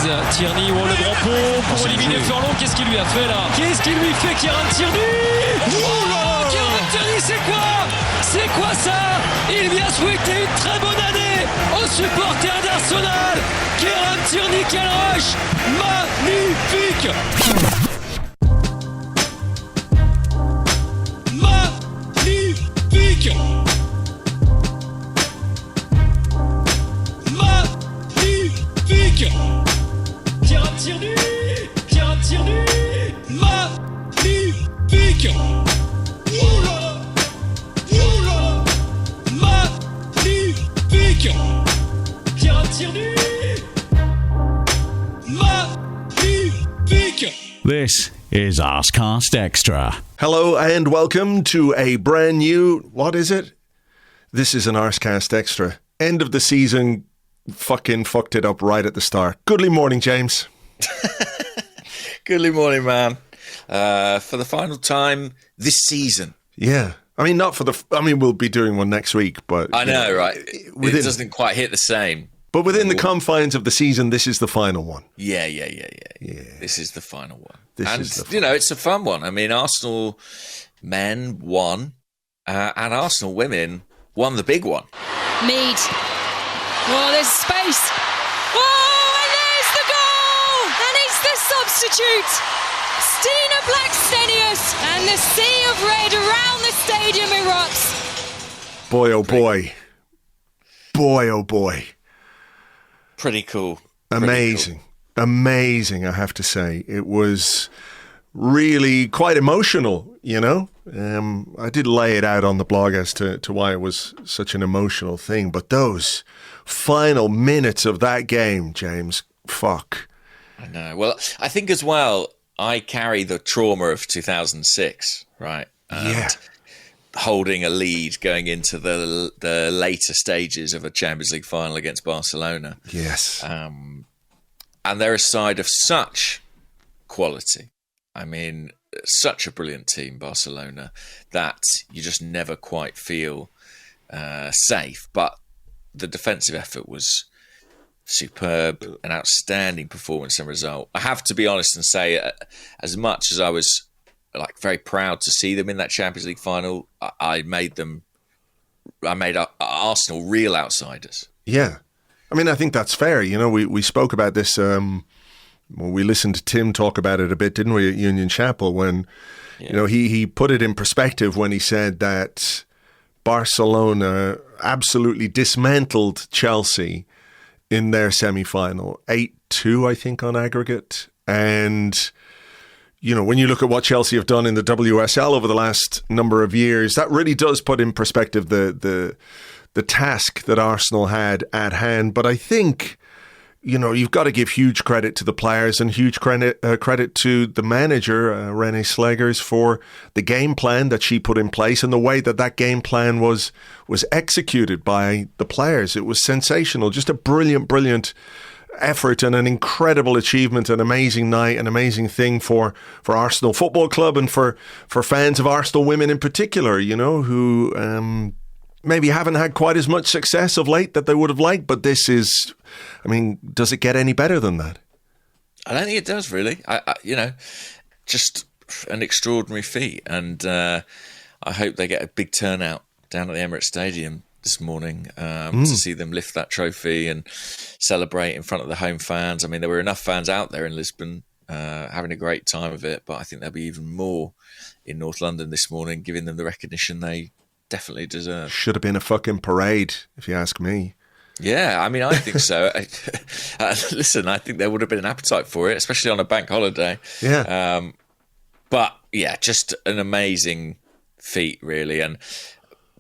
Tierney, le grand pot pour éliminer Furlong. Qu'est-ce qu'il lui a fait là? Qu'est-ce qu'il lui fait, Kieran Tierney? Oh, Kieran Tierney, c'est quoi? C'est quoi ça? Il vient souhaiter une très bonne année aux supporters d'Arsenal. Kieran Tierney, quel rush! Magnifique! Magnifique! Magnifique! Kieran Tierney! Kieran Tierney! Magnifique! Oula! Oula! Magnifique! Kieran Tierney! Magnifique! This is Arsecast Extra. Hello and welcome to a brand new, what is it? This is an Arsecast Extra. End of the season, fucking fucked it up right at the start. Goodly morning, James. Goodly morning, man. For the final time this season. Yeah. I mean, not for the, I mean, we'll be doing one next week, but... I know, right? It doesn't quite hit the same. But within the confines of the season, this is the final one. Yeah. This is the final one. It's a fun one. I mean, Arsenal men won, and Arsenal women won the big one. Mead. Oh, there's space. Oh, and there's the goal! And it's the substitute. Stina Blackstenius, and the sea of red around the stadium erupts. Boy, oh boy. Boy, oh boy. Pretty cool. Amazing, I have to say. It was really quite emotional, you know. I did lay it out on the blog as to why it was such an emotional thing, but those final minutes of that game, James, fuck. I know. Well, I think as well, I carry the trauma of 2006, right? Yeah. Holding a lead going into the later stages of a Champions League final against Barcelona. Yes. And they're a side of such quality. I mean, such a brilliant team, Barcelona, that you just never quite feel safe. But the defensive effort was superb, an outstanding performance and result. I have to be honest and say, as much as I was very proud to see them in that Champions League final, I made Arsenal real outsiders. Yeah. I mean, I think that's fair. You know, we spoke about this, we listened to Tim talk about it a bit, didn't we, at Union Chapel, when, you know, he put it in perspective when he said that Barcelona absolutely dismantled Chelsea in their semi-final, 8-2, I think, on aggregate. And, you know, when you look at what Chelsea have done in the WSL over the last number of years, that really does put in perspective the task that Arsenal had at hand. But I think, you know, you've got to give huge credit to the players and huge credit to the manager, Renée Slegers, for the game plan that she put in place and the way that game plan was executed by the players. It was sensational, just a brilliant effort and an incredible achievement, an amazing night, an amazing thing for Arsenal Football Club and for fans of Arsenal women in particular, you know, who maybe haven't had quite as much success of late that they would have liked. But this is, I mean, does it get any better than that? I don't think it does, really. I you know, just an extraordinary feat. And I hope they get a big turnout down at the Emirates Stadium this morning to see them lift that trophy and celebrate in front of the home fans. I mean, there were enough fans out there in Lisbon having a great time of it, but I think there'll be even more in North London this morning, giving them the recognition they definitely deserve. Should have been a fucking parade, if you ask me. Yeah, I mean, I think so. Listen, I think there would have been an appetite for it, especially on a bank holiday. Yeah. But yeah, just an amazing feat, really. And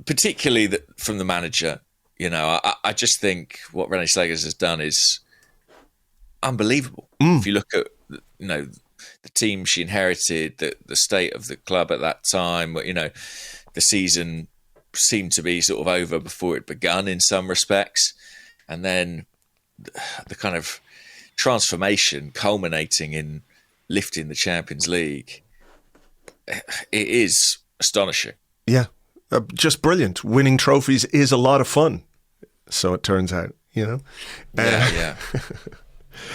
particularly from the manager, you know, I just think what Renée Slegers has done is unbelievable. If you look at, you know, the team she inherited, the state of the club at that time, you know, the season seemed to be sort of over before it begun in some respects. And then the kind of transformation culminating in lifting the Champions League, it is astonishing. Yeah, just brilliant. Winning trophies is a lot of fun, so it turns out, you know. Yeah.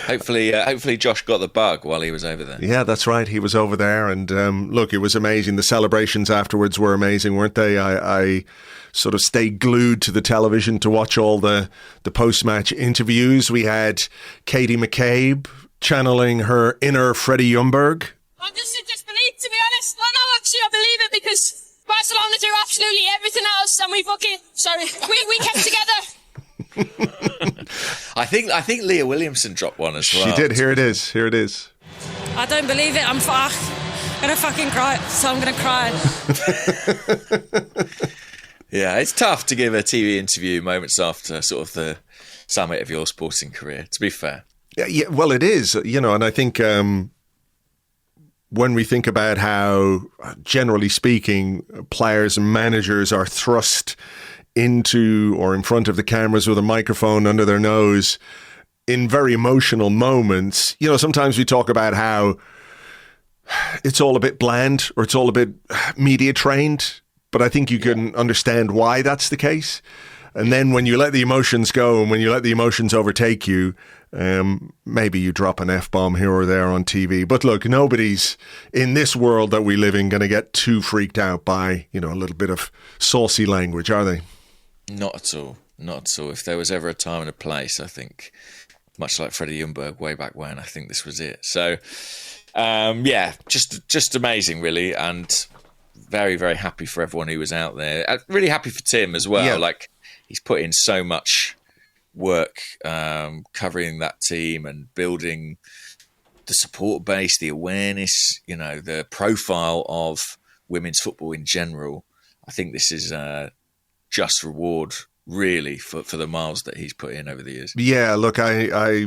Hopefully Josh got the bug while he was over there. Yeah, that's right. He was over there, and look, it was amazing. The celebrations afterwards were amazing, weren't they? I sort of stayed glued to the television to watch all the post-match interviews. We had Katie McCabe channeling her inner Freddie Ljungberg. I'm just in disbelief, to be honest. Well, no, actually, I believe it because Barcelona do absolutely everything else, and we kept together. I think Leah Williamson dropped one as well. She did. Here it is. I don't believe it. I'm gonna fucking cry, so I'm gonna cry. Yeah, it's tough to give a TV interview moments after sort of the summit of your sporting career, to be fair. Yeah, well, it is, and I think when we think about how, generally speaking, players and managers are thrust into or in front of the cameras with a microphone under their nose in very emotional moments, sometimes we talk about how it's all a bit bland or it's all a bit media trained, but I think you can understand why that's the case. And then when you let the emotions go and when you let the emotions overtake you, maybe you drop an F-bomb here or there on TV. But look, nobody's in this world that we live in going to get too freaked out by, a little bit of saucy language, are they? Not at all. If there was ever a time and a place, I think, much like Freddie Ljungberg way back when, I think this was it. So, just amazing, really, and very, very happy for everyone who was out there. Really happy for Tim as well. Yeah. Like, he's put in so much work covering that team and building the support base, the awareness, the profile of women's football in general. I think this is just reward, really, for the miles that he's put in over the years. Yeah, look, I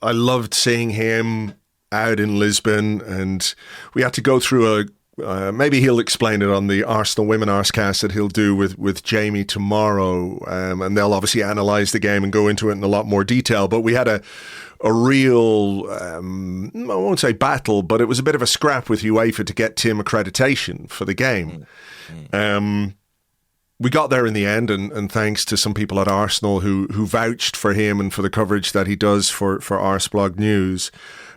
loved seeing him out in Lisbon, and we had to go through maybe he'll explain it on the Arsenal Women Arsecast that he'll do with Jamie tomorrow, and they'll obviously analyse the game and go into it in a lot more detail. But we had a real, I won't say battle, but it was a bit of a scrap with UEFA to get Tim accreditation for the game. We got there in the end, and thanks to some people at Arsenal who vouched for him and for the coverage that he does for Arseblog News.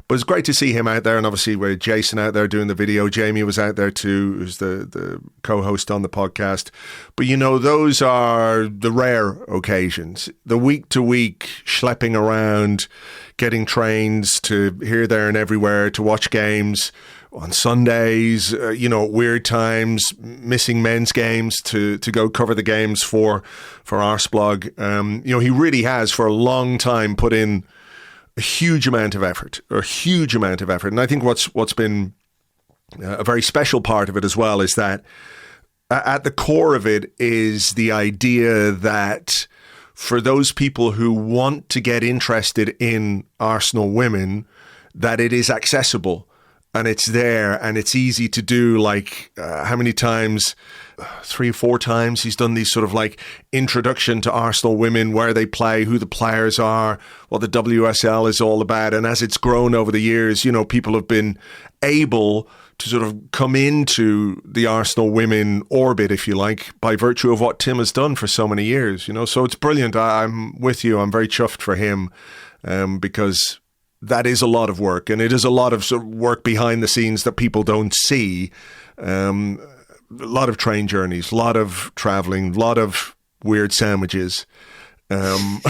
But it's great to see him out there, and obviously with Jason out there doing the video. Jamie was out there too, who's the co-host on the podcast. But those are the rare occasions. The week-to-week schlepping around, getting trains to here, there and everywhere to watch games on Sundays, weird times, missing men's games to go cover the games for Arseblog. He really has for a long time put in a huge amount of effort. And I think what's been a very special part of it as well is that at the core of it is the idea that for those people who want to get interested in Arsenal women, that it is accessible. And it's there, and it's easy to do. Like, how many times? 3 or 4 times he's done these sort of like introduction to Arsenal women, where they play, who the players are, what the WSL is all about. And as it's grown over the years, people have been able to sort of come into the Arsenal women orbit, if you like, by virtue of what Tim has done for so many years. So it's brilliant. I'm with you. I'm very chuffed for him because that is a lot of work, and it is a lot of sort of work behind the scenes that people don't see. A lot of train journeys, a lot of traveling, a lot of weird sandwiches. So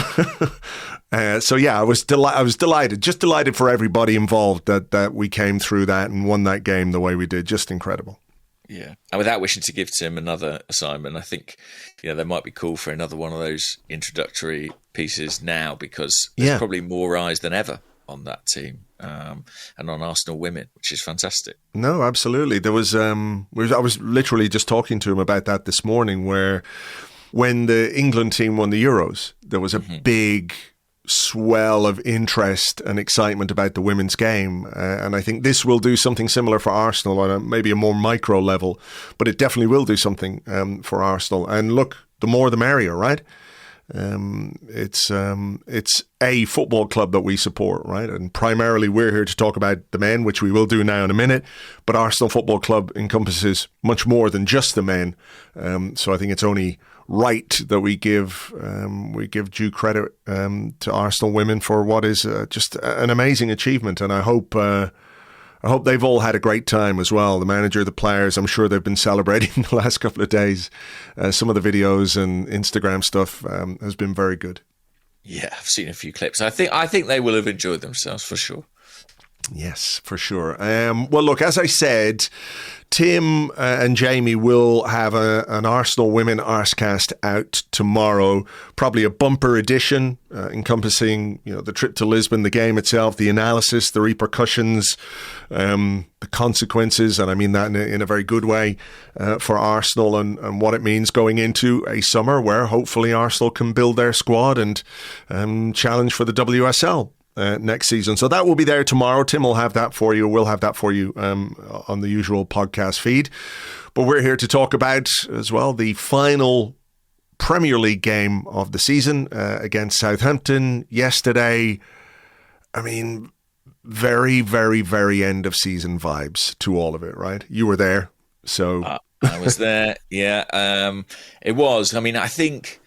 yeah, I was delighted, just delighted for everybody involved that we came through that and won that game the way we did. Just incredible. Yeah, and without wishing to give Tim another assignment, I think there might be call for another one of those introductory pieces now, because there's probably more eyes than ever on that team and on Arsenal women, which is fantastic. No, absolutely. There was I was literally just talking to him about that this morning, where when the England team won the Euros, there was a big swell of interest and excitement about the women's game, and I think this will do something similar for Arsenal on maybe a more micro level, but it definitely will do something for Arsenal. And look, the more the merrier, right? It's a football club that we support, right? And primarily we're here to talk about the men, which we will do now in a minute. But Arsenal Football Club encompasses much more than just the men. So I think it's only right that we give due credit to Arsenal women for what is just an amazing achievement. And I hope they've all had a great time as well. The manager, the players, I'm sure they've been celebrating the last couple of days. Some of the videos and Instagram stuff has been very good. Yeah, I've seen a few clips. I think they will have enjoyed themselves for sure. Yes, for sure. Well, look, as I said, Tim and Jamie will have an Arsenal Women Arsecast out tomorrow. Probably a bumper edition encompassing, the trip to Lisbon, the game itself, the analysis, the repercussions, the consequences, and I mean that in a very good way for Arsenal and what it means going into a summer where hopefully Arsenal can build their squad and challenge for the WSL. Next season. So that will be there tomorrow. Tim will have that for you. We'll have that for you on the usual podcast feed. But we're here to talk about as well the final Premier League game of the season against Southampton yesterday. I mean, very, very, very end of season vibes to all of it, right? You were there. So I was there. Yeah. It was. I mean, I think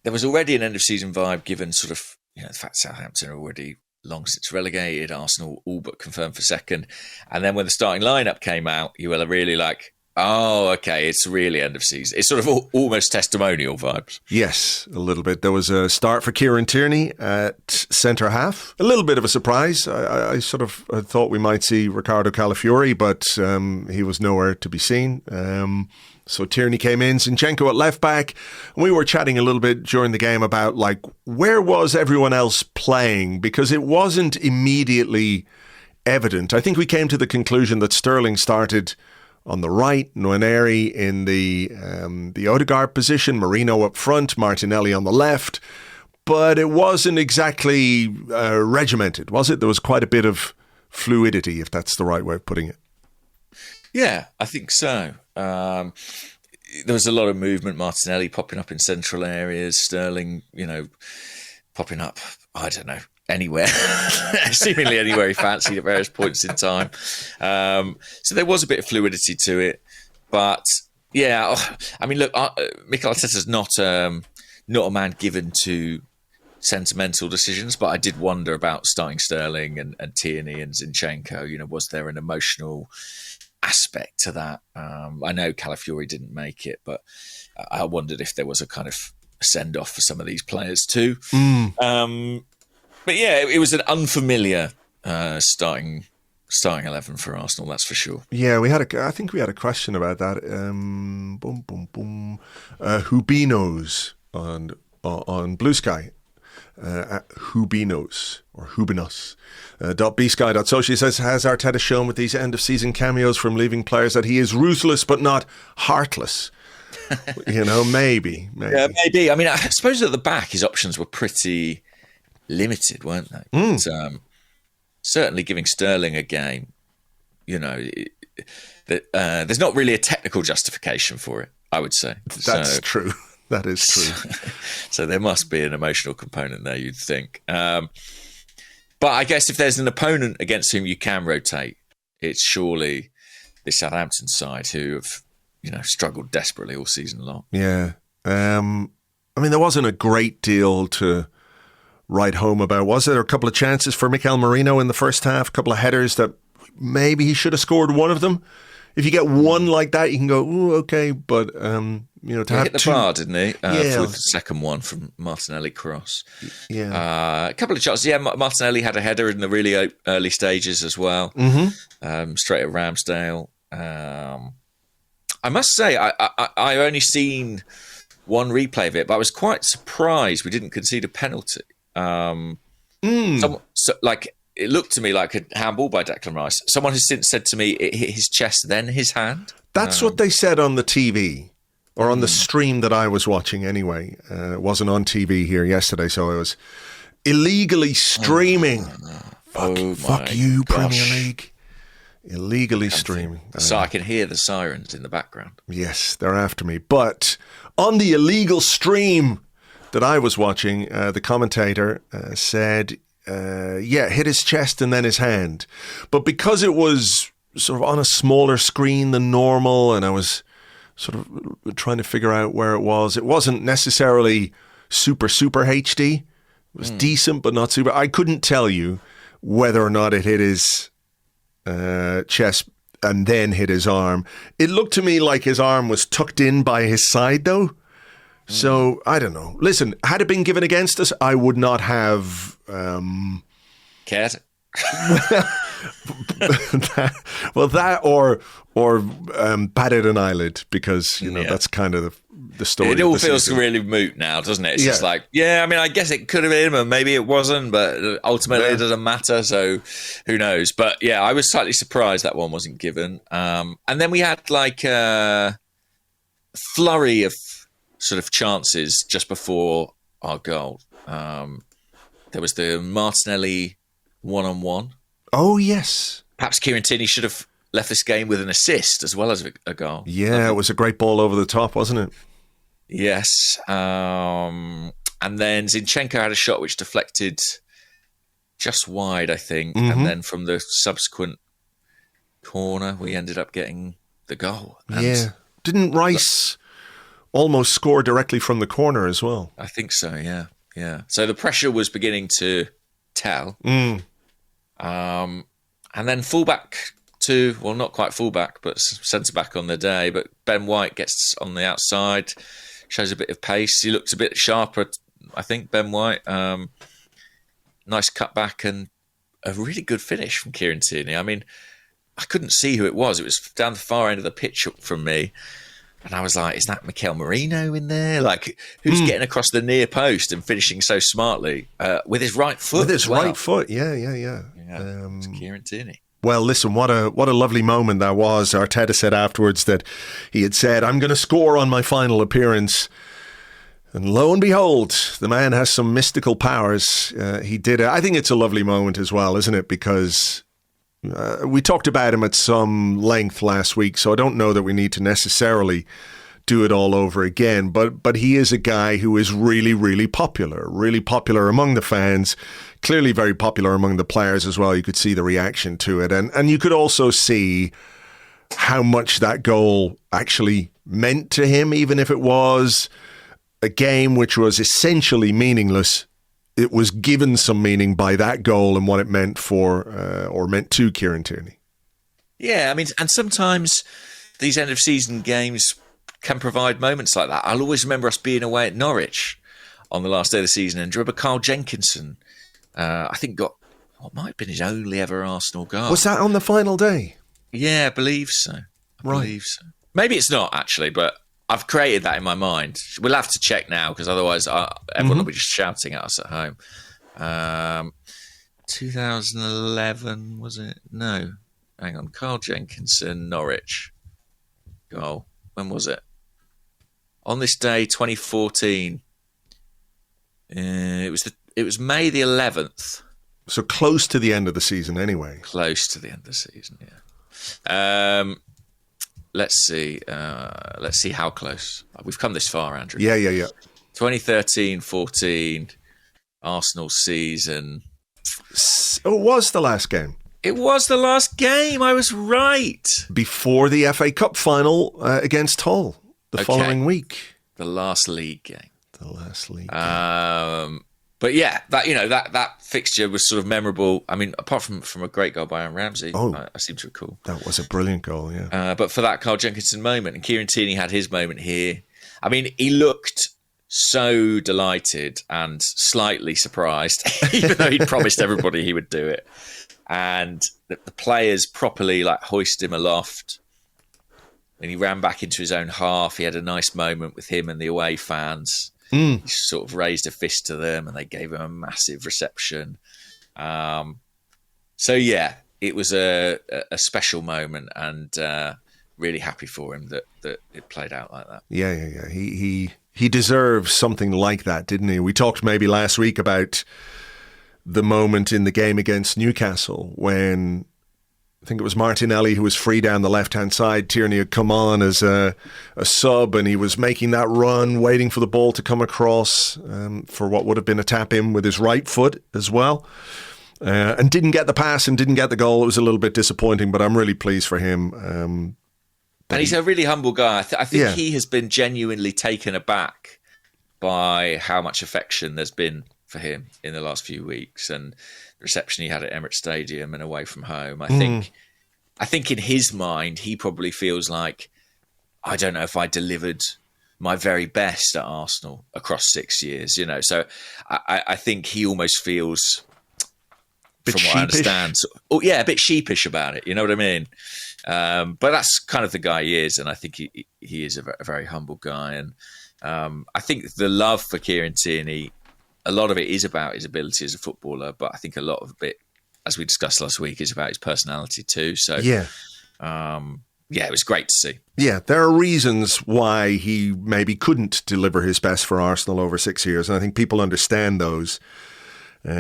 there was already an end of season vibe given sort of the fact Southampton are already long since relegated, Arsenal all but confirmed for second. And then when the starting lineup came out, you were really like, oh, okay, it's really end of season. It's sort of almost testimonial vibes. Yes, a little bit. There was a start for Kieran Tierney at centre half. A little bit of a surprise. I sort of thought we might see Ricardo Calafiori, but he was nowhere to be seen. So Tierney came in, Zinchenko at left back. And we were chatting a little bit during the game about where was everyone else playing, because it wasn't immediately evident. I think we came to the conclusion that Sterling started on the right, Nwaneri in the Odegaard position, Marino up front, Martinelli on the left. But it wasn't exactly regimented, was it? There was quite a bit of fluidity, if that's the right way of putting it. Yeah, I think so. There was a lot of movement. Martinelli popping up in central areas, Sterling, popping up, I don't know, anywhere, seemingly anywhere he fancied at various points in time. So there was a bit of fluidity to it. But yeah, I mean, look, Mikel Arteta's not a man given to sentimental decisions, but I did wonder about starting Sterling and Tierney and Zinchenko. Was there an emotional aspect to that? I know Calafiori didn't make it, but I wondered if there was a kind of send-off for some of these players too. But yeah, it was an unfamiliar starting 11 for Arsenal, that's for sure. Yeah, I think we had a question about that. Hubinos on Blue Sky. At Hubinos or Hubinos. .bsky.social says, has Arteta shown with these end of season cameos from leaving players that he is ruthless but not heartless? Maybe. Yeah, maybe. I mean, I suppose at the back his options were pretty limited, weren't they? But, certainly giving Sterling a game, there's not really a technical justification for it, I would say. That's true. That is true. So there must be an emotional component there, you'd think. But I guess if there's an opponent against whom you can rotate, it's surely the Southampton side who have, struggled desperately all season long. Yeah. I mean, there wasn't a great deal to write home about, was there? A couple of chances for Mikel Marino in the first half, a couple of headers that maybe he should have scored one of them. If you get one like that, you can go, ooh, okay, but to have hit the bar, didn't he? With the second one from Martinelli cross. Yeah, a couple of shots. Yeah, Martinelli had a header in the really early stages as well. Straight at Ramsdale. I must say, I only seen one replay of it, but I was quite surprised we didn't concede a penalty. It looked to me like a handball by Declan Rice. Someone has since said to me it hit his chest, then his hand. That's what they said on the TV, or on the stream that I was watching anyway. It wasn't on TV here yesterday, so I was illegally streaming. Fuck you, gosh. Premier League. Illegally streaming. So I can hear the sirens in the background. Yes, they're after me. But on the illegal stream, that I was watching, the commentator said, hit his chest and then his hand. But because it was sort of on a smaller screen than normal, and I was sort of trying to figure out where it wasn't necessarily super HD. It was decent, but not super. I couldn't tell you whether or not it hit his chest and then hit his arm. It looked to me like his arm was tucked in by his side, though. So, I don't know. Listen, had it been given against us, I would not have... Cared? that or batted an eyelid, because, that's kind of the story. It all feels really moot now, doesn't it? It's just like, I guess it could have been, or maybe it wasn't, but ultimately it doesn't matter, so who knows? But yeah, I was slightly surprised that one wasn't given. And then we had like a flurry of sort of chances just before our goal. There was the Martinelli 1-on-1. Oh, yes. Perhaps Kieran Tierney should have left this game with an assist as well as a goal. Yeah, it was a great ball over the top, wasn't it? Yes. And then Zinchenko had a shot which deflected just wide, I think. Mm-hmm. And then from the subsequent corner, we ended up getting the goal. And didn't Rice almost score directly from the corner as well? I think so, yeah. Yeah. So the pressure was beginning to tell. And then fullback to, well, not quite fullback, but centre-back on the day. But Ben White gets on the outside, shows a bit of pace. He looks a bit sharper, I think, Ben White. Nice cutback and a really good finish from Kieran Tierney. I mean, I couldn't see who it was. It was down the far end of the pitch from me. And I was like, is that Mikel Merino in there? Like, who's getting across the near post and finishing so smartly with his right foot? With his right foot, yeah. It's Kieran Tierney. Well, listen, what a lovely moment that was. Arteta said afterwards that he had said, I'm going to score on my final appearance. And lo and behold, the man has some mystical powers. He did it. I think it's a lovely moment as well, isn't it? Because we talked about him at some length last week, so I don't know that we need to necessarily do it all over again. But he is a guy who is really, really popular among the fans, clearly very popular among the players as well. You could see the reaction to it. And you could also see how much that goal actually meant to him, even if it was a game which was essentially meaningless. It was given some meaning by that goal and what it meant for, or meant to Kieran Tierney. Yeah, I mean, and sometimes these end of season games can provide moments like that. I'll always remember us being away at Norwich on the last day of the season, and remember Carl Jenkinson, I think got what might have been his only ever Arsenal goal. Was that on the final day? Yeah, I believe so. I believe so. Maybe it's not actually, but I've created that in my mind. We'll have to check now because otherwise everyone will be just shouting at us at home. 2011, was it? No. Hang on. Carl Jenkinson, Norwich. Goal. When was it? On this day, 2014. It was May the 11th. So close to the end of the season anyway. Close to the end of the season, yeah. Let's see. Let's see how close. We've come this far, Andrew. Yeah. 2013-14 Arsenal season. It was the last game. It was the last game. I was right. Before the FA Cup final against Hull the following week. The last league game. But yeah, that fixture was sort of memorable. I mean, apart from a great goal by Aaron Ramsey, I seem to recall. That was a brilliant goal, yeah. But for that Carl Jenkinson moment, and Kieran Tierney had his moment here. I mean, he looked so delighted and slightly surprised, even though he'd promised everybody he would do it. And the players properly hoisted him aloft. And he ran back into his own half. He had a nice moment with him and the away fans. He sort of raised a fist to them and they gave him a massive reception. So, yeah, it was a special moment and really happy for him that it played out like that. Yeah. He deserves something like that, didn't he? We talked maybe last week about the moment in the game against Newcastle when I think it was Martinelli who was free down the left-hand side. Tierney had come on as a sub, and he was making that run, waiting for the ball to come across for what would have been a tap-in with his right foot as well. And didn't get the pass and didn't get the goal. It was a little bit disappointing, but I'm really pleased for him. And he's a really humble guy. I think he has been genuinely taken aback by how much affection there's been for him in the last few weeks, and the reception he had at Emirates Stadium and away from home. I think in his mind, he probably feels like, I don't know if I delivered my very best at Arsenal across 6 years, you know. So I think he almost feels, from what I understand, a bit sheepish about it. You know what I mean? But that's kind of the guy he is, and I think he is a very humble guy. And I think the love for Kieran Tierney, a lot of it is about his ability as a footballer, but I think a lot of it, as we discussed last week, is about his personality too. So it was great to see. Yeah, there are reasons why he maybe couldn't deliver his best for Arsenal over 6 years, and I think people understand those. They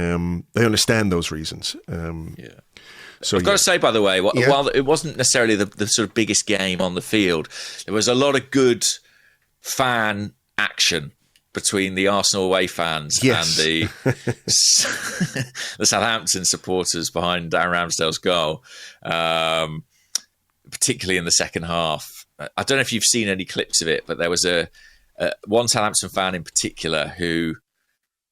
understand those reasons. So I've got to say, by the way, while it wasn't necessarily the sort of biggest game on the field, there was a lot of good fan action between the Arsenal away fans and the Southampton supporters behind Darren Ramsdale's goal, particularly in the second half. I don't know if you've seen any clips of it, but there was one Southampton fan in particular who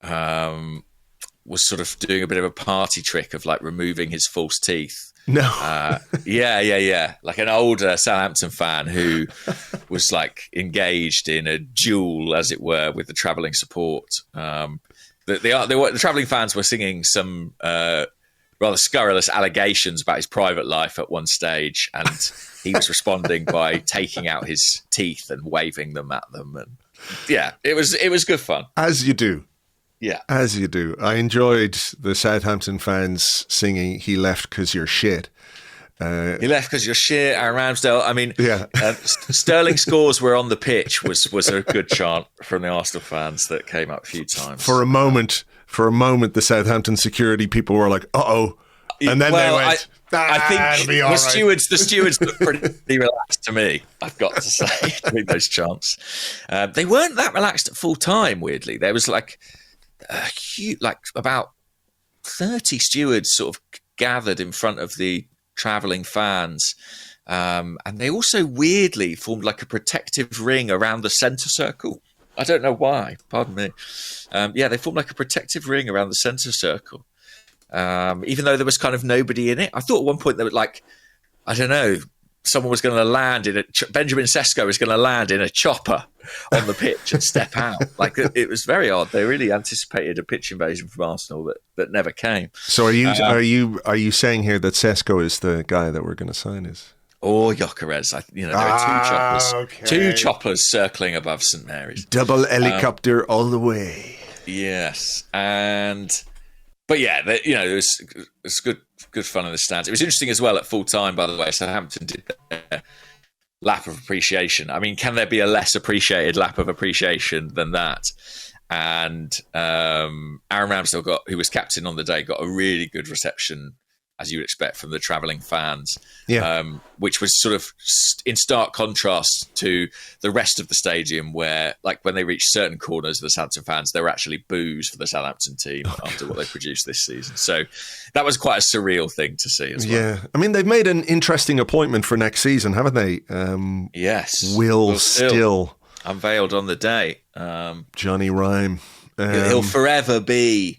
was sort of doing a bit of a party trick of like removing his false teeth. No. Like an older Southampton fan who was like engaged in a duel, as it were, with the travelling support. The travelling fans were singing some rather scurrilous allegations about his private life at one stage, and he was responding by taking out his teeth and waving them at them. And it was good fun. As you do. Yeah. As you do. I enjoyed the Southampton fans singing, "He left because you're shit." He left because you're shit, Aaron Ramsdale. I mean, Sterling scores were on the pitch was a good chant from the Arsenal fans that came up a few times. For a moment, the Southampton security people were like, "Uh-oh." And then they went, I think the stewards looked pretty relaxed to me, I've got to say, doing those chants. They weren't that relaxed at full time, weirdly. There was like about 30 stewards sort of gathered in front of the travelling fans, and they also weirdly formed like a protective ring around the centre circle. I don't know why, pardon me. They formed like a protective ring around the centre circle, even though there was kind of nobody in it. I thought at one point they were like, I don't know, someone was going to land in Benjamin Sesko was going to land in a chopper on the pitch and step out. Like, it was very odd. They really anticipated a pitch invasion from Arsenal that never came. So are you saying here that Sesko is the guy that we're going to sign? Or Gyokeres. There are two choppers circling above St Mary's. Double helicopter all the way. Yes, but it was good fun in the stands. It was interesting as well at full time, by the way. Southampton did their lap of appreciation. I mean, can there be a less appreciated lap of appreciation than that? And Aaron Ramsdale, who was captain on the day, got a really good reception, as you would expect from the travelling fans, which was sort of in stark contrast to the rest of the stadium, where, like, when they reached certain corners of the Southampton fans, there were actually boos for the Southampton team after what they produced this season. So that was quite a surreal thing to see as well. Yeah, I mean, they've made an interesting appointment for next season, haven't they? Yes. Will Still. Unveiled on the day. Johnny Rhyme. He'll forever be,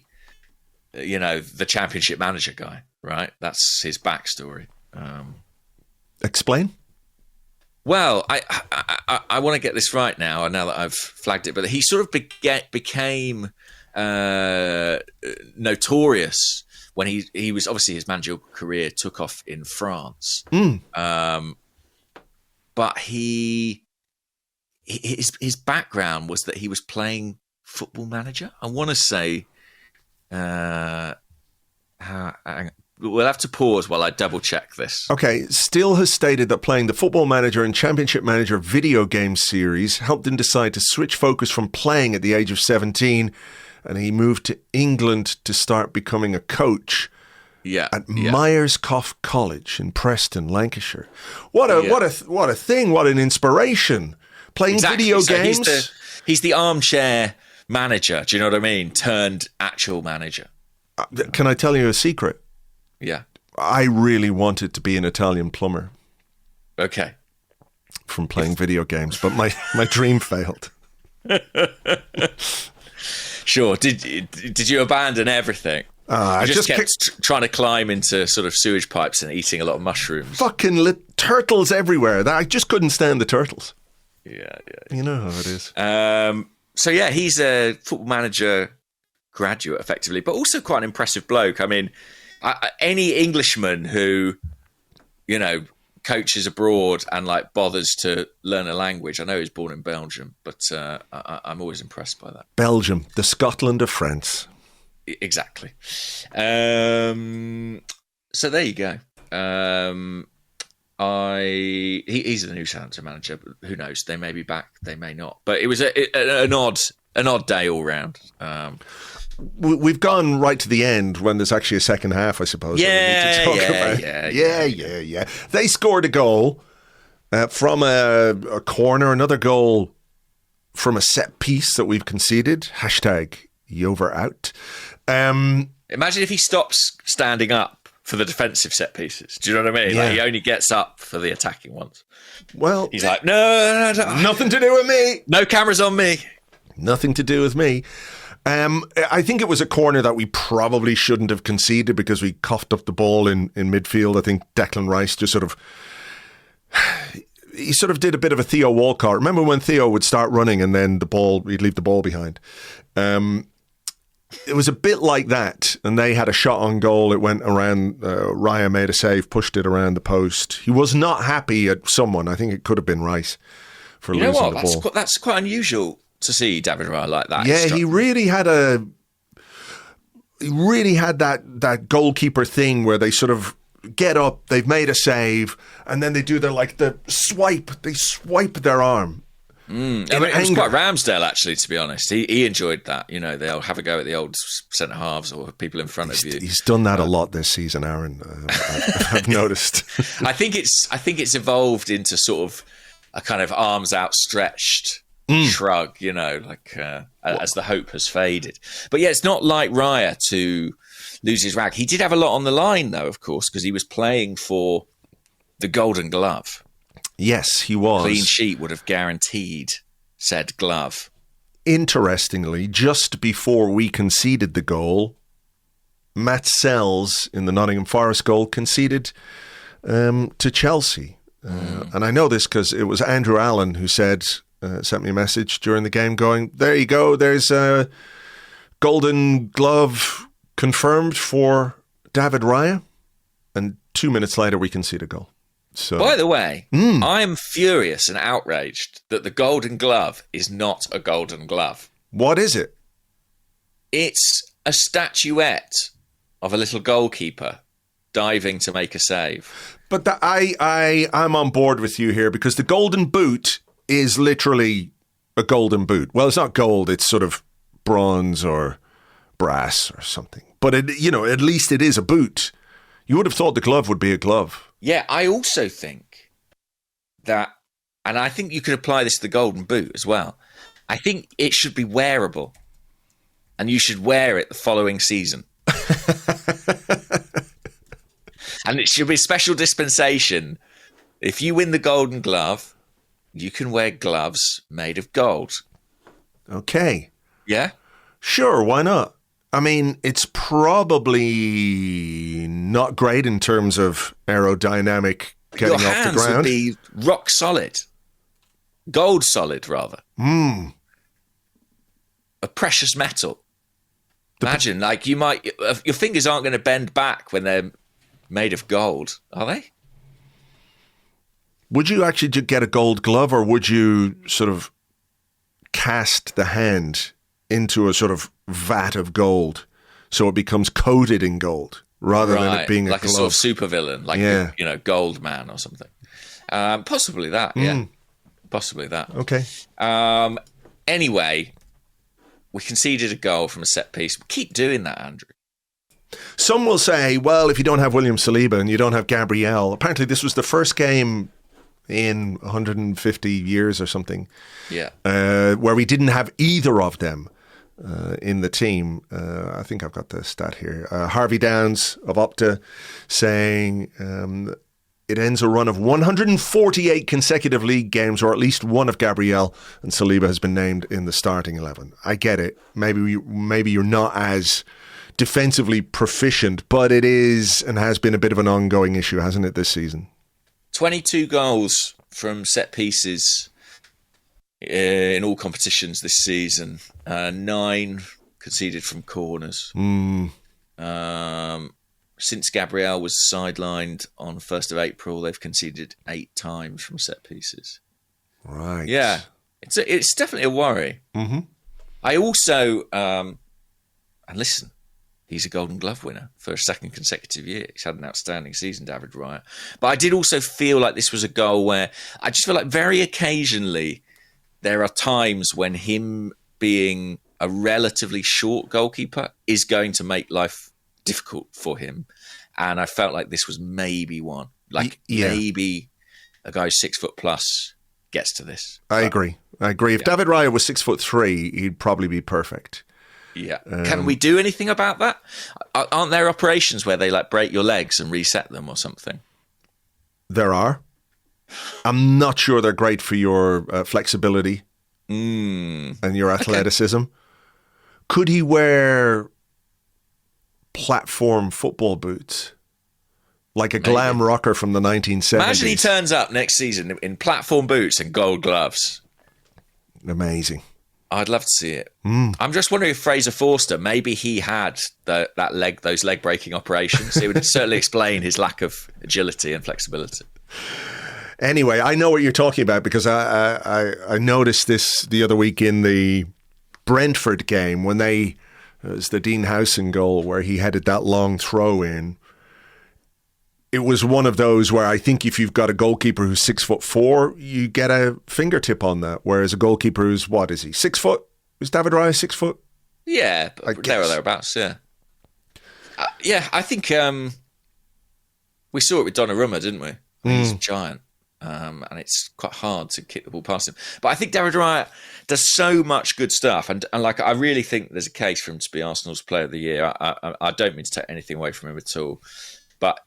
the Championship manager guy. Right, that's his backstory. Explain. Well, I want to get this right now that I've flagged it, but he sort of became notorious when he was, obviously his managerial career took off in France. But his background was that he was playing Football Manager. I want to say. We'll have to pause while I double check this. Okay, Still has stated that playing the Football Manager and Championship Manager video game series helped him decide to switch focus from playing at the age of 17, and he moved to England to start becoming a coach. at Myerscough College in Preston, Lancashire. What a thing! What an inspiration! Playing video games. He's the armchair manager. Do you know what I mean? Turned actual manager. Can I tell you a secret? Yeah. I really wanted to be an Italian plumber. Okay. From playing video games, but my dream failed. Sure. Did you abandon everything? I just kept trying to climb into sort of sewage pipes and eating a lot of mushrooms. Fucking turtles everywhere. I just couldn't stand the turtles. Yeah. You know how it is. So yeah, he's a football manager graduate, effectively, but also quite an impressive bloke. I mean, any Englishman who, you know, coaches abroad and like bothers to learn a language. I know he's born in Belgium, but I'm always impressed by that. Belgium, the Scotland of France. Exactly. So there you go. He's the new Southampton manager, but who knows? They may be back, they may not. But it was an odd day all round. We've gone right to the end when there's actually a second half, I suppose. Yeah. They scored a goal from a corner, another goal from a set piece that we've conceded. #Yover out. Imagine if he stops standing up for the defensive set pieces. Do you know what I mean? Yeah. Like he only gets up for the attacking ones. Well, he's like, no, nothing to do with me. No cameras on me. Nothing to do with me. I think it was a corner that we probably shouldn't have conceded because we coughed up the ball in midfield. I think Declan Rice just sort of did a bit of a Theo Walcott. Remember when Theo would start running and then he'd leave the ball behind? It was a bit like that, and they had a shot on goal. It went around. Raya made a save, pushed it around the post. He was not happy at someone. I think it could have been Rice for losing the ball. That's quite unusual to see David Raya like that. Yeah, he really had that goalkeeper thing where they sort of get up, they've made a save, and then they do the swipe. They swipe their arm. I mean, it was quite Ramsdale, actually, to be honest. He enjoyed that. You know, they'll have a go at the old centre halves or people in front of you. He's done that a lot this season, Aaron. I've noticed. I think it's evolved into sort of a kind of arms outstretched shrug, you know, like as the hope has faded. But yeah, it's not like Raya to lose his rag. He did have a lot on the line, though, of course, because he was playing for the Golden Glove. Yes, he was. Clean sheet would have guaranteed said glove. Interestingly, just before we conceded the goal, Matt Sells in the Nottingham Forest goal conceded to Chelsea. And I know this because it was Andrew Allen who sent me a message during the game going, there you go, there's a Golden Glove confirmed for David Raya. And 2 minutes later, we conceded a goal. So, by the way, I am furious and outraged that the Golden Glove is not a Golden Glove. What is it? It's a statuette of a little goalkeeper diving to make a save. But I'm on board with you here because the Golden Boot is literally a golden boot. Well, it's not gold; it's sort of bronze or brass or something. But at least it is a boot. You would have thought the glove would be a glove. Yeah, I also think that, and I think you could apply this to the Golden Boot as well. I think it should be wearable, and you should wear it the following season. And it should be a special dispensation. If you win the Golden Glove, you can wear gloves made of gold. Okay. Yeah? Sure, why not? I mean, it's probably not great in terms of aerodynamic getting off the ground. Your hands would be rock solid. Gold solid, rather. A precious metal. Imagine, like your fingers aren't going to bend back when they're made of gold, are they? Would you actually get a gold glove, or would you sort of cast the hand into a sort of vat of gold so it becomes coated in gold rather than it being like a glove? Sort of supervillain, like Gold Man or something. Possibly that, yeah. Possibly that. Okay. Anyway, we conceded a goal from a set piece. Keep doing that, Andrew. Some will say, well, if you don't have William Saliba and you don't have Gabriel, apparently this was the first game in 150 years or something, where we didn't have either of them in the team. I think I've got the stat here. Harvey Downs of Opta saying it ends a run of 148 consecutive league games, or at least one of Gabriel and Saliba has been named in the starting 11. I get it. Maybe you're not as defensively proficient, but it is and has been a bit of an ongoing issue, hasn't it, this season? 22 goals from set pieces in all competitions this season. 9 conceded from corners. Since Gabriel was sidelined on 1st of April, they've conceded 8 times from set pieces. Right. Yeah. It's definitely a worry. Mm-hmm. I also, and listen, he's a Golden Glove winner for a second consecutive year. He's had an outstanding season, David Raya. But I did also feel like this was a goal where I just feel like very occasionally there are times when him being a relatively short goalkeeper is going to make life difficult for him. And I felt like this was maybe one. Like maybe a guy who's 6 foot plus gets to this. I agree. If David Raya was 6'3", he'd probably be perfect. Yeah. Can we do anything about that? Aren't there operations where they like break your legs and reset them or something? There are. I'm not sure they're great for your flexibility and your athleticism. Okay. Could he wear platform football boots? Like a glam rocker from the 1970s. Imagine he turns up next season in platform boots and gold gloves. Amazing. I'd love to see it. I'm just wondering if Fraser Forster, maybe he had those leg breaking operations. It would certainly explain his lack of agility and flexibility. Anyway, I know what you're talking about because I noticed this the other week in the Brentford game when it was the Dean Howson goal where he headed that long throw in. It was one of those where I think if you've got a goalkeeper who's 6'4", you get a fingertip on that. Whereas a goalkeeper who's, what is he, 6 foot? Is David Raya 6 foot? Yeah, there or thereabouts, yeah. I think we saw it with Donnarumma, didn't we? He's a giant, and it's quite hard to kick the ball past him. But I think David Raya does so much good stuff, and like I really think there's a case for him to be Arsenal's Player of the Year. I don't mean to take anything away from him at all, but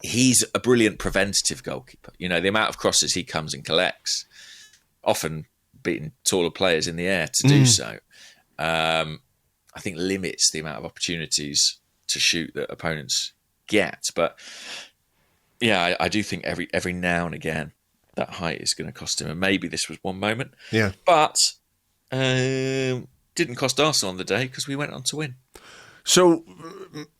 he's a brilliant preventative goalkeeper. You know, the amount of crosses he comes and collects, often beating taller players in the air to do so, I think limits the amount of opportunities to shoot that opponents get. But yeah, I do think every now and again that height is going to cost him, and maybe this was one moment. Yeah, but didn't cost Arsenal on the day because we went on to win. So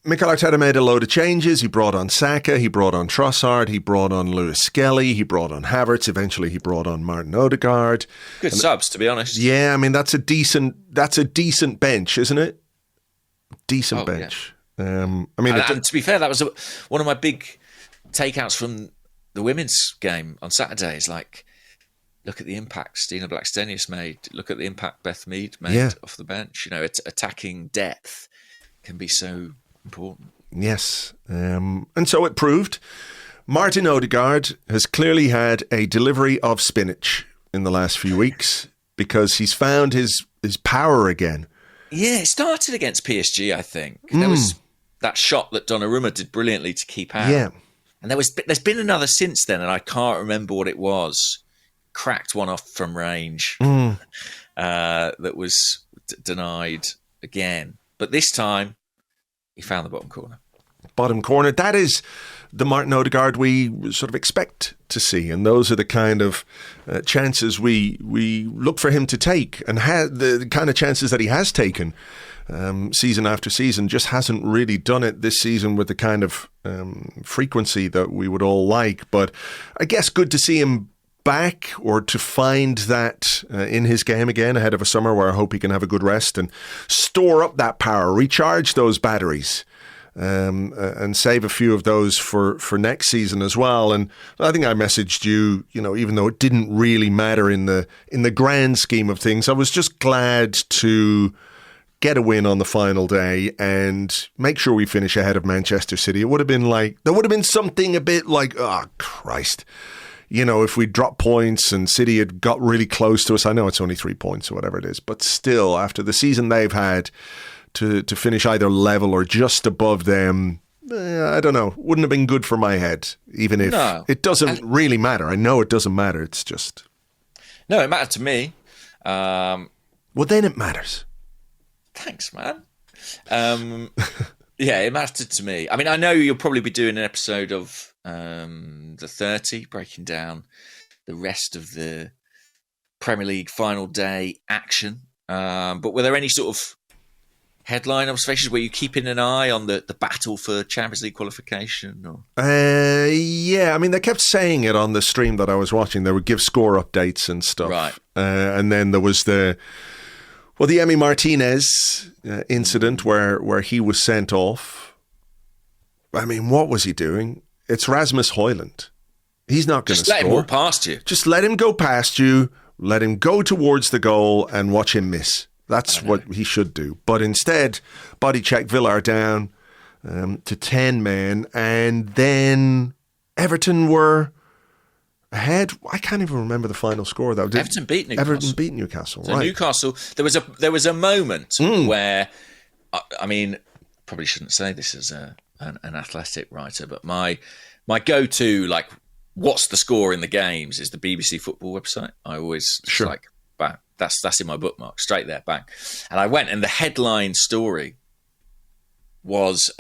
Mikel Arteta made a load of changes. He brought on Saka, he brought on Trossard, he brought on Lewis Skelly, he brought on Havertz. Eventually, he brought on Martin Odegaard. Good subs, to be honest. Yeah, I mean that's a decent bench, isn't it? Decent bench. Yeah. And to be fair, that was one of my big takeouts from the women's game on Saturday. Is like, look at the impact Stina Blackstenius made. Look at the impact Beth Mead made off the bench. You know, it's attacking depth can be so important. Yes. And so it proved. Martin Odegaard has clearly had a delivery of spinach in the last few weeks because he's found his power again. Yeah, it started against PSG, I think. There was that shot that Donnarumma did brilliantly to keep out. Yeah. And there's been another since then, and I can't remember what it was. Cracked one off from range that was denied again. But this time, he found the bottom corner. Bottom corner. That is the Martin Odegaard we sort of expect to see. And those are the kind of chances we look for him to take. And the kind of chances that he has taken season after season, just hasn't really done it this season with the kind of frequency that we would all like. But I guess good to see him back, or to find that in his game again ahead of a summer where I hope he can have a good rest and store up that power, recharge those batteries, and save a few of those for next season as well. And I think I messaged you, even though it didn't really matter in the grand scheme of things, I was just glad to get a win on the final day and make sure we finish ahead of Manchester City. It would have been like, there would have been something a bit like, oh, Christ. You know, if we dropped points and City had got really close to us, I know it's only 3 points or whatever it is, but still, after the season they've had, to finish either level or just above them, I don't know, wouldn't have been good for my head, even if it doesn't really matter. I know it doesn't matter. It's just... No, it mattered to me. Well, then it matters. Thanks, man. Yeah, it mattered to me. I mean, I know you'll probably be doing an episode of the 30, breaking down the rest of the Premier League final day action. But were there any sort of headline observations? Were you keeping an eye on the battle for Champions League qualification? Or? Yeah, I mean, they kept saying it on the stream that I was watching. They would give score updates and stuff. Right. And then there was the Emi Martinez incident where he was sent off. I mean, what was he doing? It's Rasmus Højlund. He's not going to score. Just let him walk past you. Just let him go past you, let him go towards the goal and watch him miss. That's what he should do. But instead, body check Villar down to 10 men, and then Everton were ahead. I can't even remember the final score though. Everton beat Newcastle. So right. Newcastle, there was a moment where, I mean, probably shouldn't say this as an athletic writer, but my go-to, like, what's the score in the games is the BBC football website. I always like, bang, that's in my bookmark, straight there, bang. And I went, and the headline story was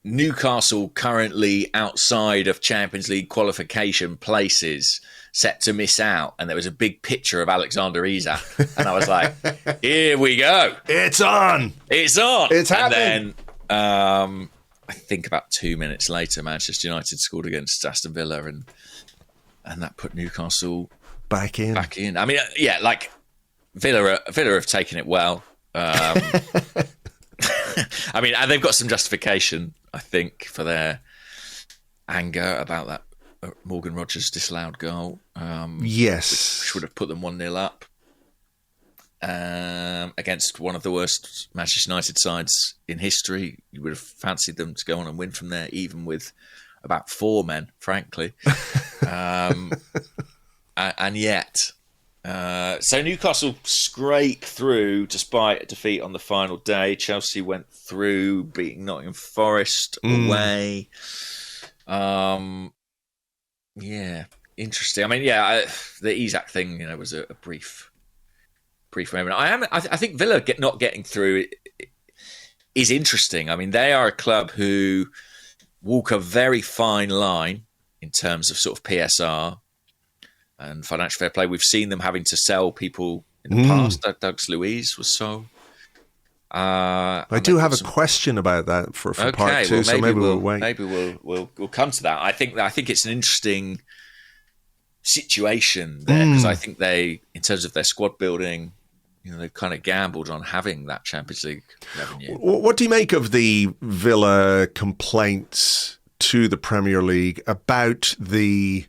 Newcastle currently outside of Champions League qualification places, set to miss out. And there was a big picture of Alexander Isak. And I was like, here we go. It's on. It's on. It's happening. And then I think about 2 minutes later, Manchester United scored against Aston Villa, and that put Newcastle back in. I mean, yeah, like Villa have taken it well. I mean, and they've got some justification, I think, for their anger about that Morgan Rogers disallowed goal. Yes. Which would have put them 1-0 up against one of the worst Manchester United sides in history. You would have fancied them to go on and win from there, even with about 4 men, frankly. And yet... so Newcastle scraped through despite a defeat on the final day. Chelsea went through, beating Nottingham Forest away. Yeah, interesting. I mean, yeah, the Isak thing, was a brief moment. I think Villa not getting through is interesting. I mean, they are a club who walk a very fine line in terms of sort of PSR and financial fair play. We've seen them having to sell people in the past. Douglas Luiz was sold. I do have a question about that for part 2, so maybe we'll wait. Maybe we'll come to that. I think it's an interesting situation there, because I think they, in terms of their squad building, they've kind of gambled on having that Champions League revenue. What do you make of the Villa complaints to the Premier League about the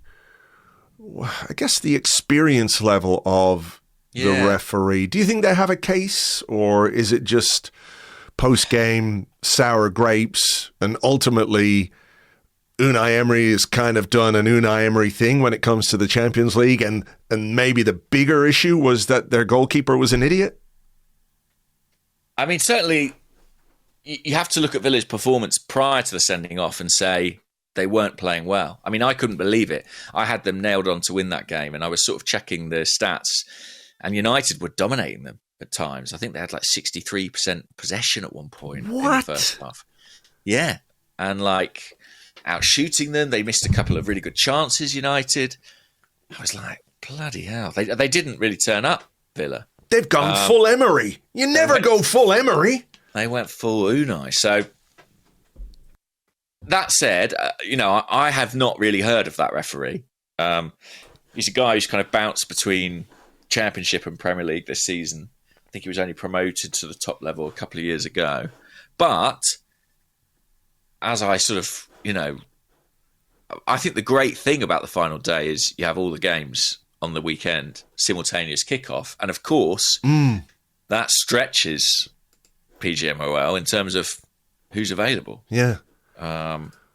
experience level of the referee? Do you think they have a case, or is it just post-game sour grapes, and ultimately Unai Emery has kind of done an Unai Emery thing when it comes to the Champions League, and maybe the bigger issue was that their goalkeeper was an idiot? I mean, certainly you have to look at Villa's performance prior to the sending off and say they weren't playing well. I mean, I couldn't believe it. I had them nailed on to win that game, and I was sort of checking the stats, and United were dominating them at times. I think they had like 63% possession at one point in the first half. Yeah, and like out shooting them. They missed a couple of really good chances, United. I was like, bloody hell. They didn't really turn up, Villa. They've gone full Emery. You never go full Emery. They went full Unai. So that said, I have not really heard of that referee. He's a guy who's kind of bounced between Championship and Premier League this season. I think he was only promoted to the top level a couple of years ago. But as I sort of, I think the great thing about the final day is you have all the games on the weekend, simultaneous kickoff. And of course, the that stretches PGMOL in terms of who's available. Yeah.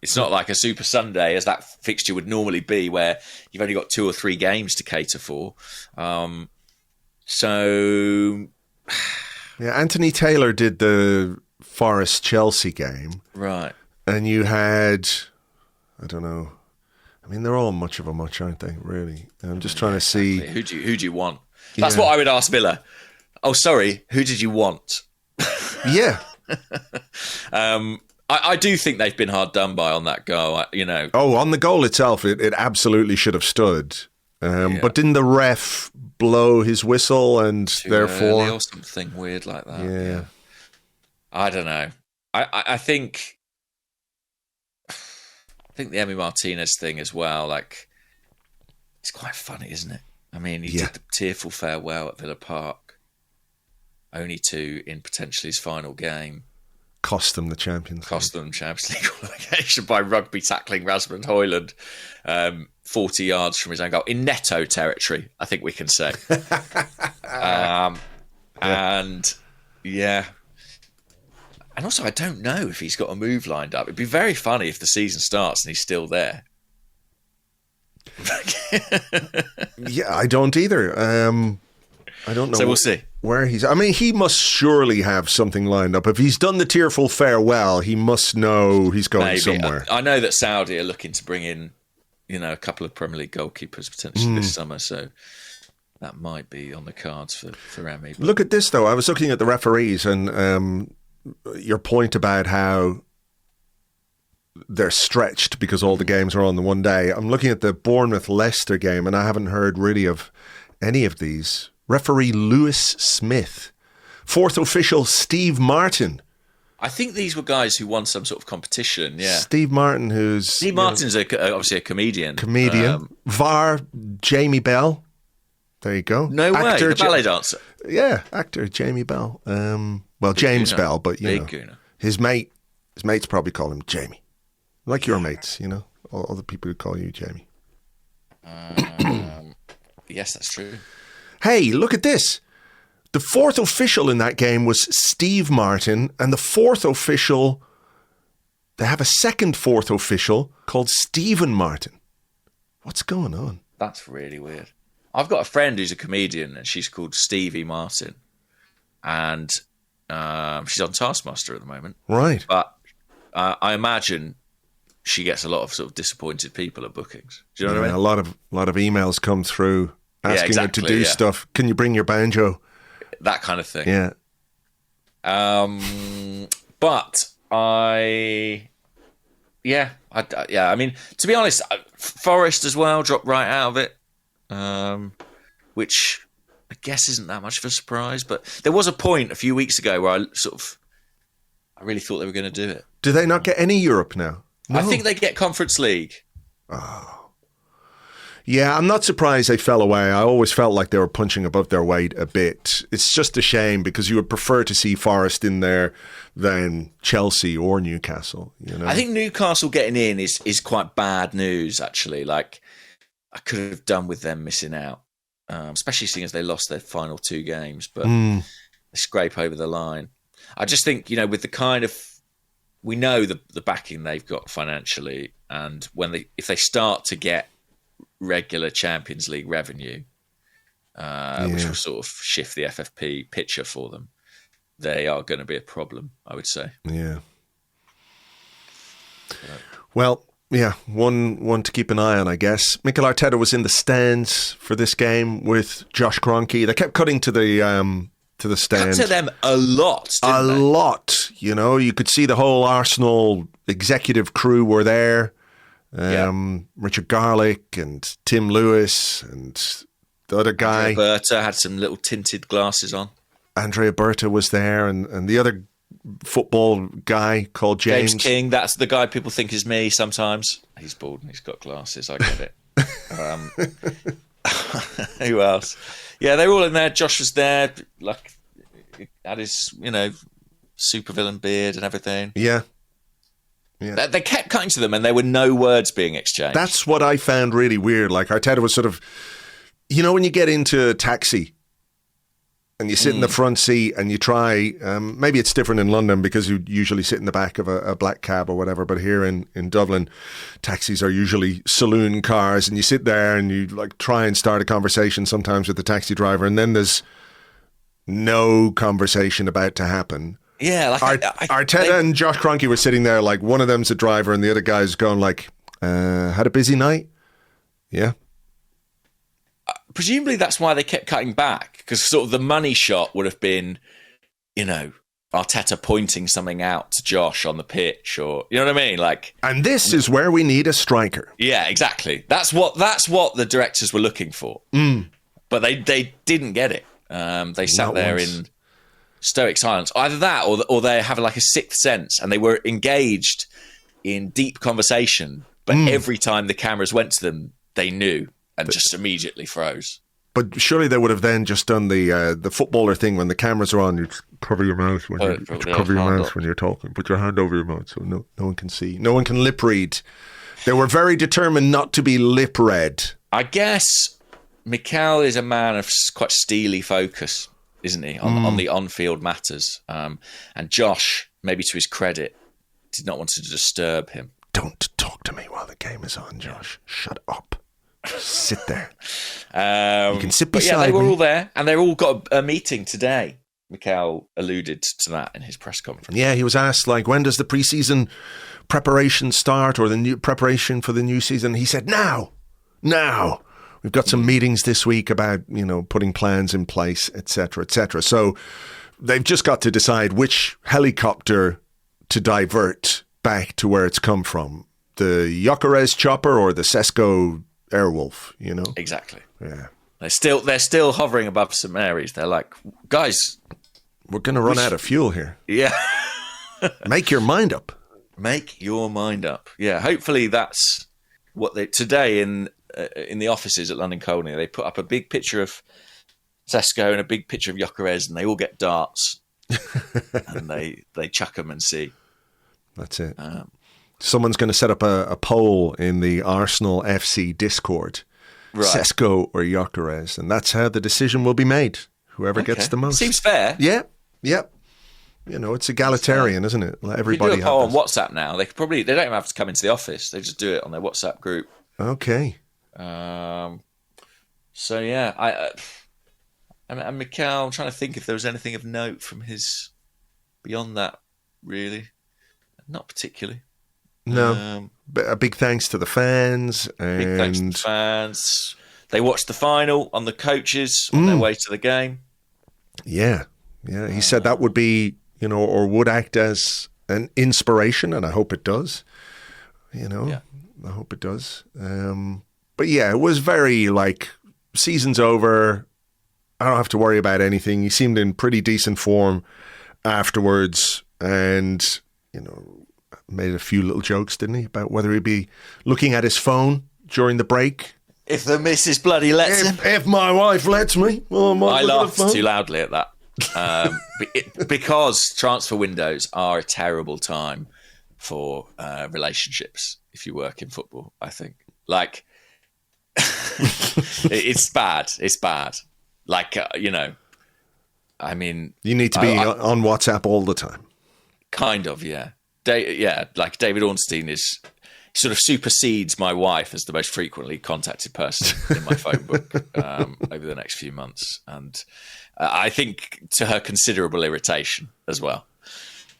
It's not like a Super Sunday, as that fixture would normally be, where you've only got 2 or 3 games to cater for. So... Yeah, Anthony Taylor did the Forest-Chelsea game. Right. And you had, I don't know, I mean, they're all much of a much, aren't they, really? I'm just trying to see... Who do you want? That's what I would ask Villa. Oh, sorry, who did you want? Yeah. I do think they've been hard done by on that goal, Oh, on the goal itself, it absolutely should have stood. But didn't the ref blow his whistle and therefore... or something weird like that. Yeah. I don't know. I think the Emi Martinez thing as well, like, it's quite funny, isn't it? I mean, he did the tearful farewell at Villa Park, only to, in potentially his final game, cost them the Champions League qualification by rugby tackling Rasmus Højlund 40 yards from his own goal in Neto territory, I think we can say. And also I don't know if he's got a move lined up. It'd be very funny if the season starts and he's still there. Yeah, I don't either. I don't know. So we'll see where he's. I mean, he must surely have something lined up. If he's done the tearful farewell, he must know he's going somewhere. I know that Saudi are looking to bring in, a couple of Premier League goalkeepers potentially this summer, so that might be on the cards for Emi. Look at this, though. I was looking at the referees, and your point about how they're stretched because all the games are on the one day. I'm looking at the Bournemouth-Leicester game, and I haven't heard really of any of these. Referee Lewis Smith. Fourth official Steve Martin. I think these were guys who won some sort of competition, yeah. Steve Martin's obviously a comedian. VAR, Jamie Bell. There you go. No way, the ballet dancer. Yeah, actor Jamie Bell. James Bell, but his mates probably call him Jamie. Like your mates, all the people who call you Jamie. Yes, that's true. Hey, look at this. The fourth official in that game was Steve Martin, and the fourth official, they have a second fourth official called Stephen Martin. What's going on? That's really weird. I've got a friend who's a comedian, and she's called Stevie Martin, and she's on Taskmaster at the moment. Right. But I imagine she gets a lot of sort of disappointed people at bookings. Do you know what I mean? A lot of emails come through asking her to do stuff. Can you bring your banjo? That kind of thing. Yeah. But I mean, to be honest, Forest as well dropped right out of it, which I guess isn't that much of a surprise. But there was a point a few weeks ago where I really thought they were going to do it. Do they not get any Europe now? No. I think they get Conference League. Oh. Yeah, I'm not surprised they fell away. I always felt like they were punching above their weight a bit. It's just a shame because you would prefer to see Forest in there than Chelsea or Newcastle. I think Newcastle getting in is quite bad news, actually. Like, I could have done with them missing out, especially seeing as they lost their final 2 games, but they scrape over the line. I just think, with the kind of... We know the backing they've got financially, and if they start to get regular Champions League revenue, which will sort of shift the FFP picture for them, they are going to be a problem, I would say. Yeah. Well, yeah, one to keep an eye on, I guess. Mikel Arteta was in the stands for this game with Josh Kroenke. They kept cutting to the stand. Cut to them a lot, didn't they? Lot. You could see the whole Arsenal executive crew were there. Richard Garlick and Tim Lewis and the other guy. Andrea Berta had some little tinted glasses on. Andrea Berta was there, and the other football guy called James King. That's the guy people think is me sometimes. He's bald and he's got glasses. I get it. Who else? Yeah, they were all in there. Josh was there, like, had his, supervillain beard and everything. Yeah. They kept cutting to them and there were no words being exchanged. That's what I found really weird. Like, Arteta was sort of, when you get into a taxi and you sit in the front seat and you try, maybe it's different in London because you usually sit in the back of a black cab or whatever, but here in Dublin, taxis are usually saloon cars, and you sit there and you like try and start a conversation sometimes with the taxi driver, and then there's no conversation about to happen. Yeah, like Arteta and Josh Kroenke were sitting there, like one of them's a driver and the other guy's going like, had a busy night? Yeah. Presumably that's why they kept cutting back, because sort of the money shot would have been, you know, Arteta pointing something out to Josh on the pitch, or you know what I mean, like. And this is where we need a striker. Yeah, exactly. That's what the directors were looking for, but they didn't get it. They sat Not there once. in stoic silence. Either that, or they have like a sixth sense, and they were engaged in deep conversation. But every time the cameras went to them, they knew. And just immediately froze. But surely they would have then just done the footballer thing when the cameras are on. You just cover your mouth when you're talking. Put your hand over your mouth so no one can see. No one can lip read. They were very determined not to be lip read. I guess Mikel is a man of quite steely focus, isn't he, on the on-field matters? And Josh, maybe to his credit, did not want to disturb him. Don't talk to me while the game is on, Josh. Shut up. Sit there. You can sit beside me. Yeah, they were all there, and they've all got a meeting today. Mikel alluded to that in his press conference. Yeah, he was asked, like, when does the pre-season preparation start, or the new preparation for the new season? He said, now. We've got some meetings this week about, you know, putting plans in place, etc., etc. So they've just got to decide which helicopter to divert back to where it's come from. The Gyokeres chopper or the Sesko Airwolf, you know? Exactly. Yeah. They're still hovering above St Mary's. They're like, guys, we're going to run out of fuel here. Yeah. Make your mind up. Make your mind up. Yeah. Hopefully that's what they today in the offices at London Colney. They put up a big picture of Sesko and a big picture of Gyokeres, and they all get darts and they chuck them and see. That's it. Someone's going to set up a poll in the Arsenal FC Discord, right. Sesko or Gyokeres, and that's how the decision will be made. Whoever gets the most. Seems fair. Yeah. You know, it's egalitarian, isn't it? Like everybody. You do a poll on WhatsApp now. They don't even have to come into the office. They just do it on their WhatsApp group. Okay. So yeah, and Mikel, I'm trying to think if there was anything of note from his beyond that. Really, not particularly. No, but a big thanks to the fans. And big thanks to the fans. They watched the final on the coaches on their way to the game. Yeah. He said that would be, you know, or would act as an inspiration, and I hope it does. You know, I hope it does. But yeah, it was very like, season's over. I don't have to worry about anything. He seemed in pretty decent form afterwards, and you know, made a few little jokes, didn't he, about whether he'd be looking at his phone during the break. If the missus bloody lets him. If my wife lets me. I laughed too loudly at that. Because transfer windows are a terrible time for relationships if you work in football, I think. Like, it's bad. It's bad. Like, you know, I mean... You need to be on WhatsApp all the time. Kind of, yeah. Like David Ornstein sort of supersedes my wife as the most frequently contacted person in my phone book over the next few months. And I think to her considerable irritation as well.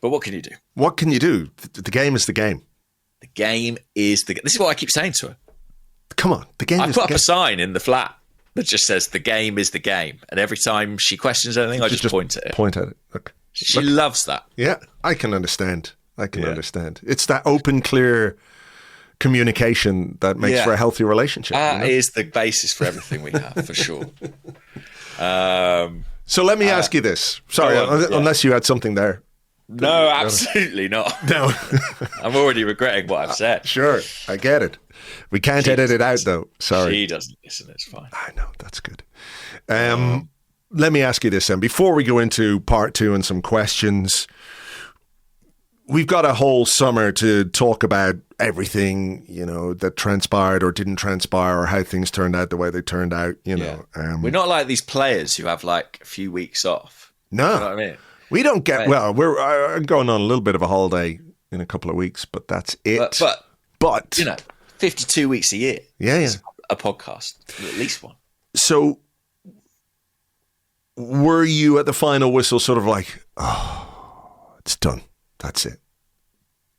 But what can you do? What can you do? The game is the game. The game is the game. This is what I keep saying to her. Come on, the game is the game. I put up a sign in the flat that just says the game is the game. And every time she questions anything, I just point at it. Point at it. Look. She loves that. Yeah, I can understand. Understand. It's that open, clear communication that makes for a healthy relationship. That is the basis for everything we have, for sure. So let me ask you this. Sorry, unless you had something there. No, absolutely not. No. I'm already regretting what I've said. Sure, I get it. We can't edit it out, though. Sorry. She doesn't listen, it's fine. I know, that's good. Let me ask you this then. Before we go into part two and some questions, we've got a whole summer to talk about everything, that transpired or didn't transpire, or how things turned out the way they turned out, know. We're not like these players who have like a few weeks off. No. You know what I mean? We don't get, we're going on a little bit of a holiday in a couple of weeks, but that's it. But 52 weeks a year. Yeah. A podcast, at least one. So were you at the final whistle sort of like, oh, it's done. That's it.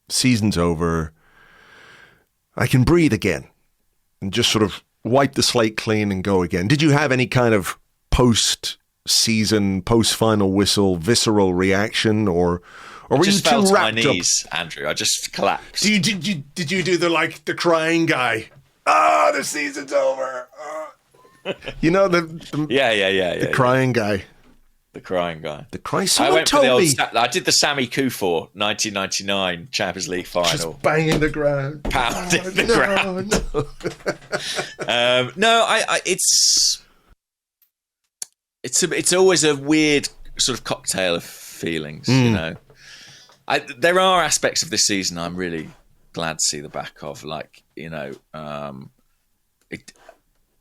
Season's over. I can breathe again and just sort of wipe the slate clean and go again. Did you have any kind of post-season, post-final whistle, visceral reaction, or were you too wrapped my knees, up? Andrew, I just collapsed. Did you do the crying guy? Oh, the season's over. Oh. The crying guy. The crying guy. The crying. Someone told me. I did the Sammy Kufor 1999 Champions League final. Just banging the ground, pounding the ground. It's always a weird sort of cocktail of feelings, There are aspects of this season I'm really glad to see the back of,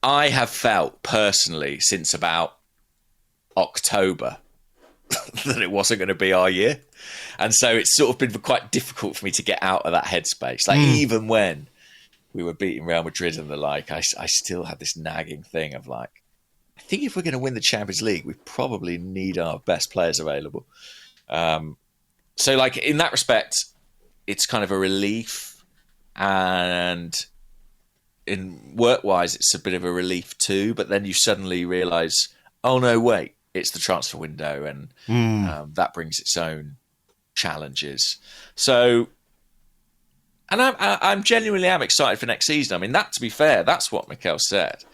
I have felt personally since about October that it wasn't going to be our year, and so it's sort of been quite difficult for me to get out of that headspace. Even when we were beating Real Madrid and the like, I still had this nagging thing of I think if we're going to win the Champions League, we probably need our best players available. So in that respect, it's kind of a relief, and in work-wise, it's a bit of a relief too. But then you suddenly realise, oh no, wait, it's the transfer window, and that brings its own challenges. So, and I'm genuinely am excited for next season. I mean, to be fair, that's what Mikel said.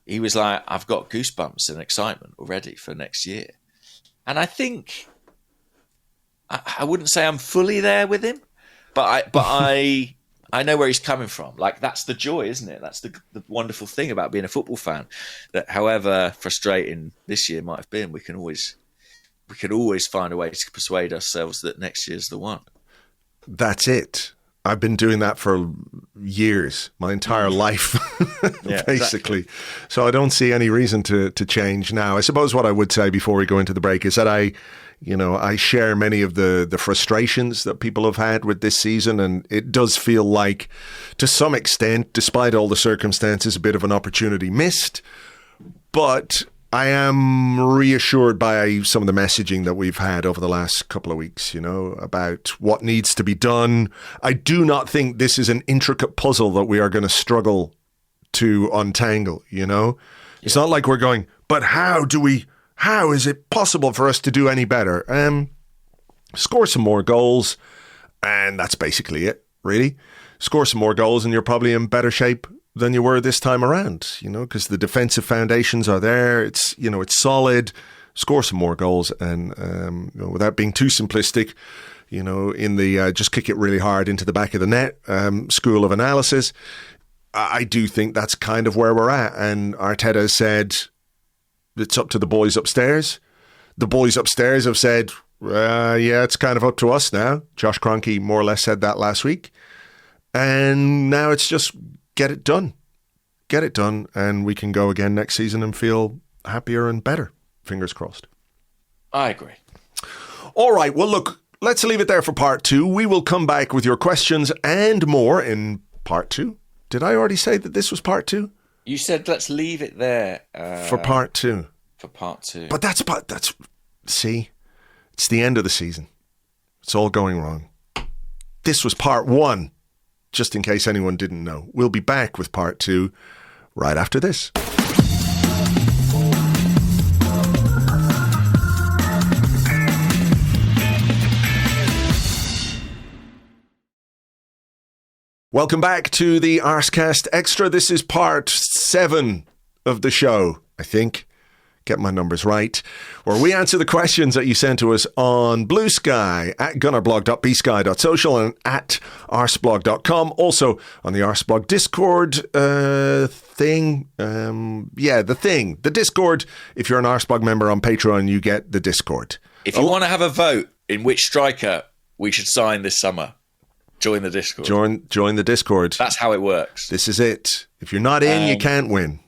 He was like, I've got goosebumps and excitement already for next year. And I think, I wouldn't say I'm fully there with him, but I know where he's coming from. That's the joy, isn't it? That's the wonderful thing about being a football fan, that however frustrating this year might have been, we can always find a way to persuade ourselves that next year's the one. That's it. I've been doing that for years, my entire life, basically. Exactly. So I don't see any reason to change now. I suppose what I would say before we go into the break is that I share many of the frustrations that people have had with this season, and it does feel like, to some extent, despite all the circumstances, a bit of an opportunity missed. But I am reassured by some of the messaging that we've had over the last couple of weeks, about what needs to be done. I do not think this is an intricate puzzle that we are going to struggle to untangle, It's not like we're going, but how is it possible for us to do any better? Score some more goals, and that's basically it, really. Score some more goals, and you're probably in better shape than you were this time around, because the defensive foundations are there. It's, it's solid. Score some more goals, and without being too simplistic, in the just kick it really hard into the back of the net school of analysis, I do think that's kind of where we're at. And Arteta said it's up to the boys upstairs. The boys upstairs have said, it's kind of up to us now. Josh Kroenke more or less said that last week. And now it's just get it done, and we can go again next season and feel happier and better. Fingers crossed. I agree. All right, well, look, let's leave it there for part 2. We will come back with your questions and more in part 2. Did I already say that this was part 2? You said let's leave it there for part 2. For part 2, but that's see, it's the end of the season. It's all going wrong. This was part 1. Just in case anyone didn't know. We'll be back with part 2 right after this. Welcome back to the Arsecast Extra. This is part 7 of the show, I think. Get my numbers right, where we answer the questions that you sent to us on Blue Sky, at gunnerblog.bsky.social, and at arseblog.com. Also on the Arseblog Discord thing. The Discord. If you're an Arseblog member on Patreon, you get the Discord. If you want to have a vote in which striker we should sign this summer. Join the Discord. Join the Discord. That's how it works. This is it. If you're not in, you can't win.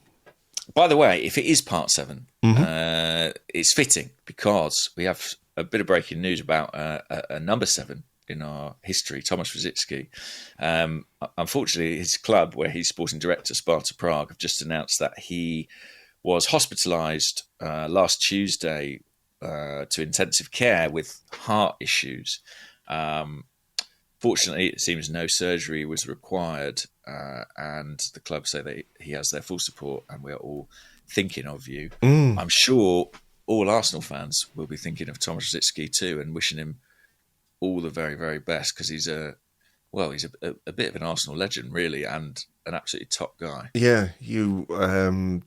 By the way, if it is part 7, it's fitting because we have a bit of breaking news about a number 7 in our history, Thomas Rosicky. Unfortunately, his club, where he's sporting director, Sparta Prague, have just announced that he was hospitalised last Tuesday to intensive care with heart issues. Fortunately, it seems no surgery was required, and the club say that he has their full support, and we're all thinking of you. I'm sure all Arsenal fans will be thinking of Thomas Rosicky too, and wishing him all the very, very best, because he's a bit of an Arsenal legend, really, and an absolutely top guy. Yeah, you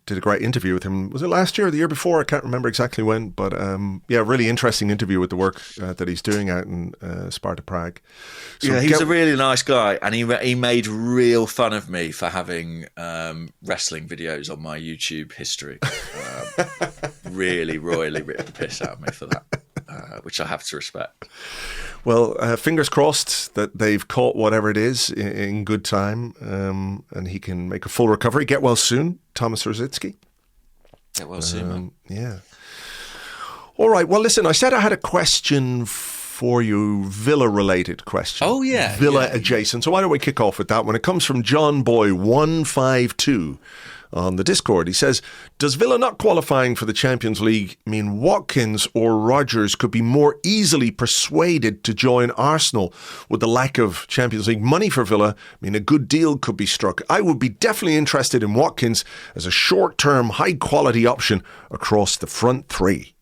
did a great interview with him. Was it last year or the year before? I can't remember exactly when, but really interesting interview with the work that he's doing out in Sparta Prague. So he's a really nice guy, and he made real fun of me for having wrestling videos on my YouTube history. Really royally ripped the piss out of me for that, which I have to respect. Well, fingers crossed that they've caught whatever it is in good time, and he can make a full recovery. Get well soon, Thomas Rosicky. Get well soon, man. Yeah. All right. Well, listen, I said I had a question for you, Villa-related question. Oh, yeah. Villa adjacent. So why don't we kick off with that one? It comes from John Boy 152 on the Discord. He says, does Villa not qualifying for the Champions League mean Watkins or Rodgers could be more easily persuaded to join Arsenal? Would the lack of Champions League money for Villa mean a good deal could be struck? I would be definitely interested in Watkins as a short-term, high-quality option across the front three.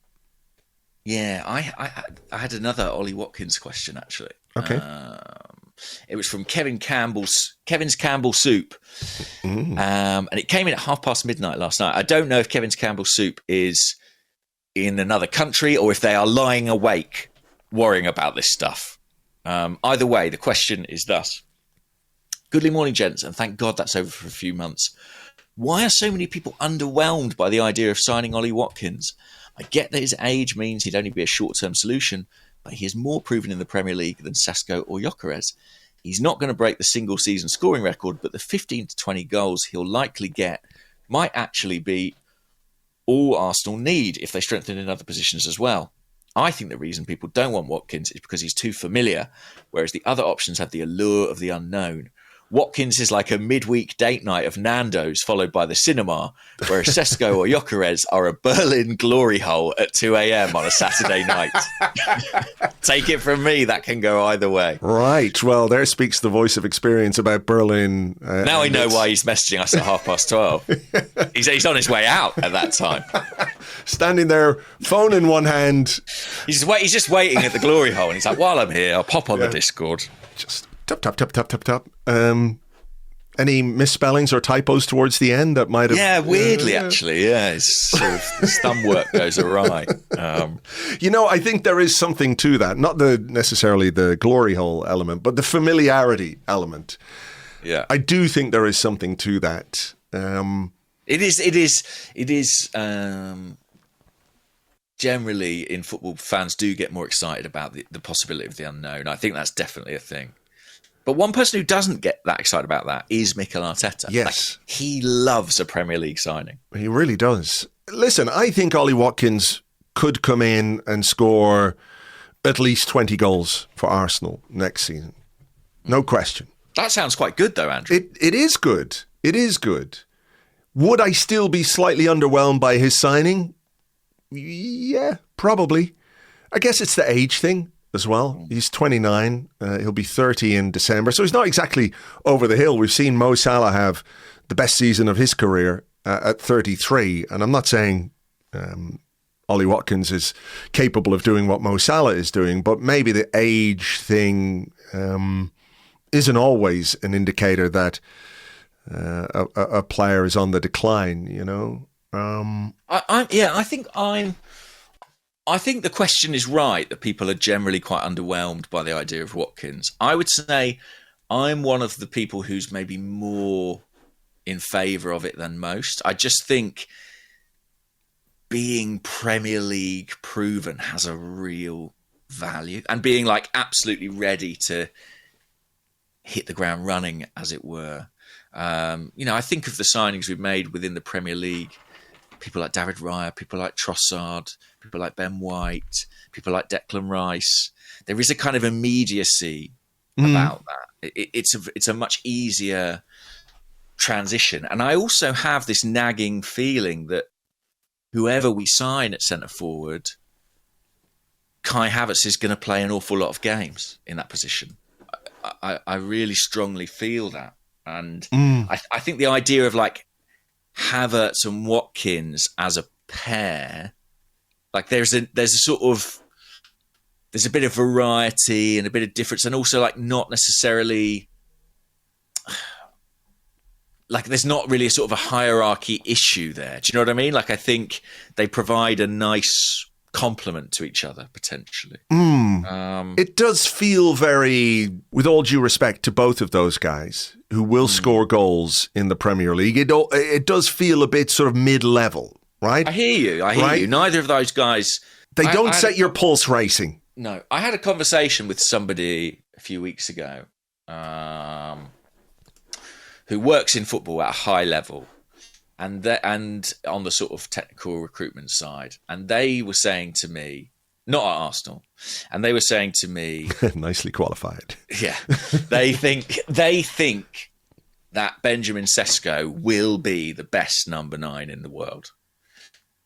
Yeah, I had another Ollie Watkins question, actually. Okay. It was from Kevin's Campbell Soup. And it came in at midnight last night. I don't know if Kevin's Campbell Soup is in another country or if they are lying awake worrying about this stuff. Either way, the question is thus. Goodly morning, gents, and thank God that's over for a few months. Why are so many people underwhelmed by the idea of signing Ollie Watkins? I get that his age means he'd only be a short-term solution, but he is more proven in the Premier League than Sesko or Gyokeres. He's not going to break the single-season scoring record, but the 15 to 20 goals he'll likely get might actually be all Arsenal need if they strengthen in other positions as well. I think the reason people don't want Watkins is because he's too familiar, whereas the other options have the allure of the unknown. Watkins is like a midweek date night of Nando's followed by the cinema, whereas Sesko or Gyokeres are a Berlin glory hole at 2 a.m. on a Saturday night. Take it from me, that can go either way. Right. Well, there speaks the voice of experience about Berlin. Now I know why he's messaging us at 12:30. He's on his way out at that time. Standing there, phone in one hand. He's just waiting at the glory hole, and he's like, while I'm here, I'll pop on the Discord. Just tap, tap, tap, tap, tap, tap. Any misspellings or typos towards the end that might have... Yeah, weirdly, actually. Yeah, it's sort of, his thumb work goes awry. I think there is something to that. Not necessarily the glory hole element, but the familiarity element. Yeah. I do think there is something to that. It is. Generally, in football, fans do get more excited about the possibility of the unknown. I think that's definitely a thing. But one person who doesn't get that excited about that is Mikel Arteta. Yes. He loves a Premier League signing. He really does. Listen, I think Ollie Watkins could come in and score at least 20 goals for Arsenal next season. No question. That sounds quite good, though, Andrew. It is good. It is good. Would I still be slightly underwhelmed by his signing? Yeah, probably. I guess it's the age thing as well. He's 29. He'll be 30 in December. So he's not exactly over the hill. We've seen Mo Salah have the best season of his career at 33. And I'm not saying Ollie Watkins is capable of doing what Mo Salah is doing, but maybe the age thing isn't always an indicator that a player is on the decline, you know? I think the question is right that people are generally quite underwhelmed by the idea of Watkins. I would say I'm one of the people who's maybe more in favour of it than most. I just think being Premier League proven has a real value and being like absolutely ready to hit the ground running, as it were. I think of the signings we've made within the Premier League. People like David Raya, people like Trossard, people like Ben White, people like Declan Rice. There is a kind of immediacy about that. It's a much easier transition. And I also have this nagging feeling that whoever we sign at centre forward, Kai Havertz is going to play an awful lot of games in that position. I really strongly feel that. And I think the idea of like Havertz and Watkins as a pair, like there's a bit of variety and a bit of difference, and also like not necessarily like there's not really a sort of a hierarchy issue there. Do you know what I mean? Like I think they provide a nice complement to each other potentially. It does feel very, with all due respect to both of those guys who will score goals in the Premier League, it does feel a bit sort of mid-level, right? I hear you. Neither of those guys... They don't set your pulse racing. No. I had a conversation with somebody a few weeks ago who works in football at a high level and on the sort of technical recruitment side. And they were saying to me, not at Arsenal, and they were saying to me... Nicely qualified. Yeah. They think that Benjamin Sesko will be the best number 9 in the world.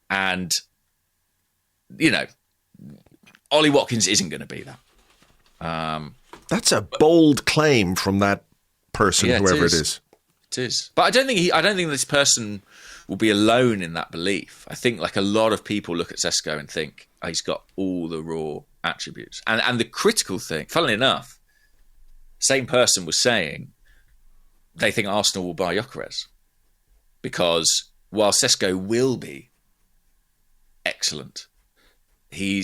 And, Ollie Watkins isn't going to be that. That's a bold claim from that person, whoever it is. It is. But I don't think this person will be alone in that belief. I think like a lot of people look at Sesko and think he's got all the raw attributes. And the critical thing, funnily enough, same person was saying they think Arsenal will buy Gyokeres because while Sesko will be excellent, he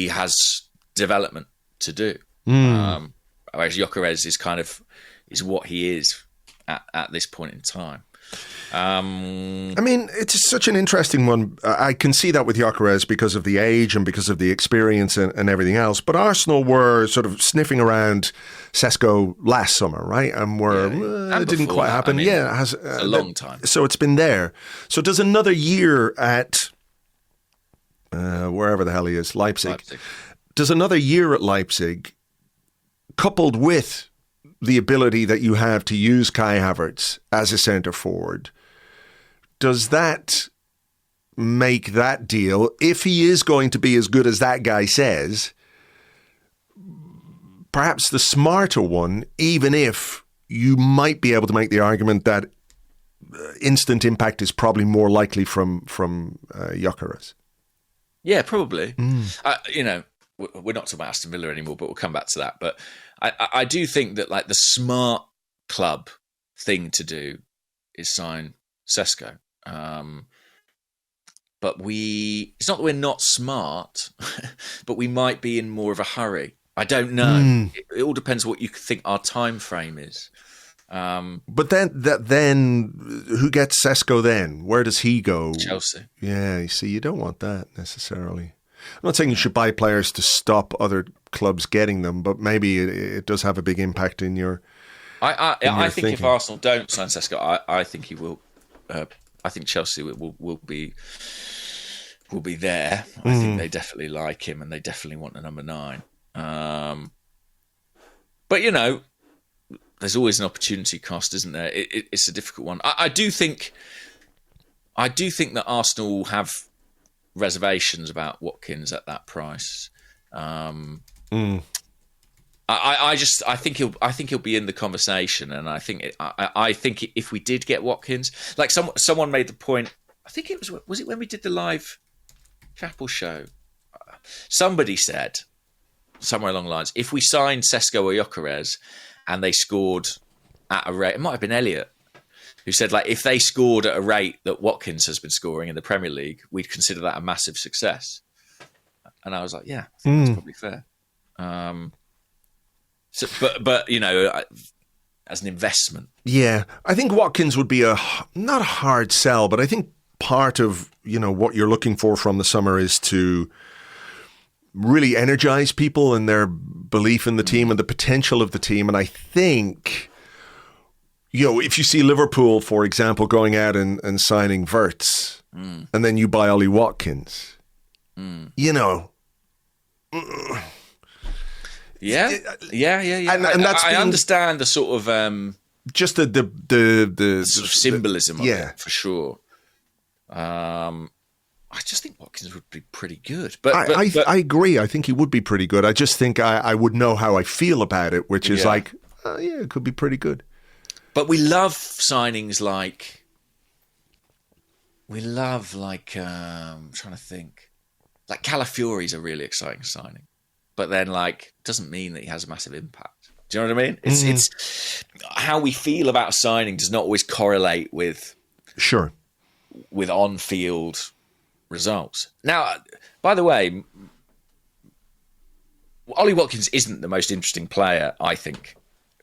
has development to do. Whereas Gyokeres is what he is at this point in time. I mean, it's such an interesting one. I can see that with Gyokeres because of the age and because of the experience and everything else. But Arsenal were sort of sniffing around Sesko last summer, right? And it didn't quite happen. It has a long time. So it's been there. So does another year at wherever the hell he is, Leipzig. Does another year at Leipzig, coupled with the ability that you have to use Kai Havertz as a centre forward, does that make that deal, if he is going to be as good as that guy says, perhaps the smarter one, even if you might be able to make the argument that instant impact is probably more likely from Gyokeres? Yeah, probably. We're not talking about Aston Villa anymore, but we'll come back to that. But I do think that like the smart club thing to do is sign Sesko. But it's not that we're not smart, but we might be in more of a hurry. I don't know. It all depends what you think our time frame is. But then who gets Sesko then? Where does he go? Chelsea. Yeah, you see, you don't want that necessarily. I'm not saying you should buy players to stop other clubs getting them, but maybe it does have a big impact in your. I think thinking. If Arsenal don't sign Sesko, I think he will. I think Chelsea will be there. I think they definitely like him, and they definitely want a number 9. But there's always an opportunity cost, isn't there? It's a difficult one. I do think that Arsenal will have reservations about Watkins at that price. I think he'll be in the conversation, and I think if we did get Watkins, like someone made the point, I think was it when we did the live Chapel show, somebody said somewhere along the lines, if we signed Sesko or Gyokeres and they scored at a rate, it might have been Elliot who said, like, if they scored at a rate that Watkins has been scoring in the Premier League, we'd consider that a massive success. And I was like, yeah, I think that's probably fair. But as an investment. Yeah, I think Watkins would be not a hard sell, but I think part of, what you're looking for from the summer is to really energize people and their belief in the team and the potential of the team. And I think, if you see Liverpool, for example, going out and signing Wirtz, and then you buy Ollie Watkins, Yeah. And that's I understand the sort of just the sort of symbolism of yeah. it, for sure. I just think Watkins would be pretty good. But I agree. I think he would be pretty good. I just think I would know how I feel about it, which is it could be pretty good. But we love signings like... I'm trying to think. Like Calafiori's a really exciting signing. But then, doesn't mean that he has a massive impact. Do you know what I mean? It's how we feel about a signing does not always correlate with... Sure. With on-field results. Now, by the way, Ollie Watkins isn't the most interesting player, I think,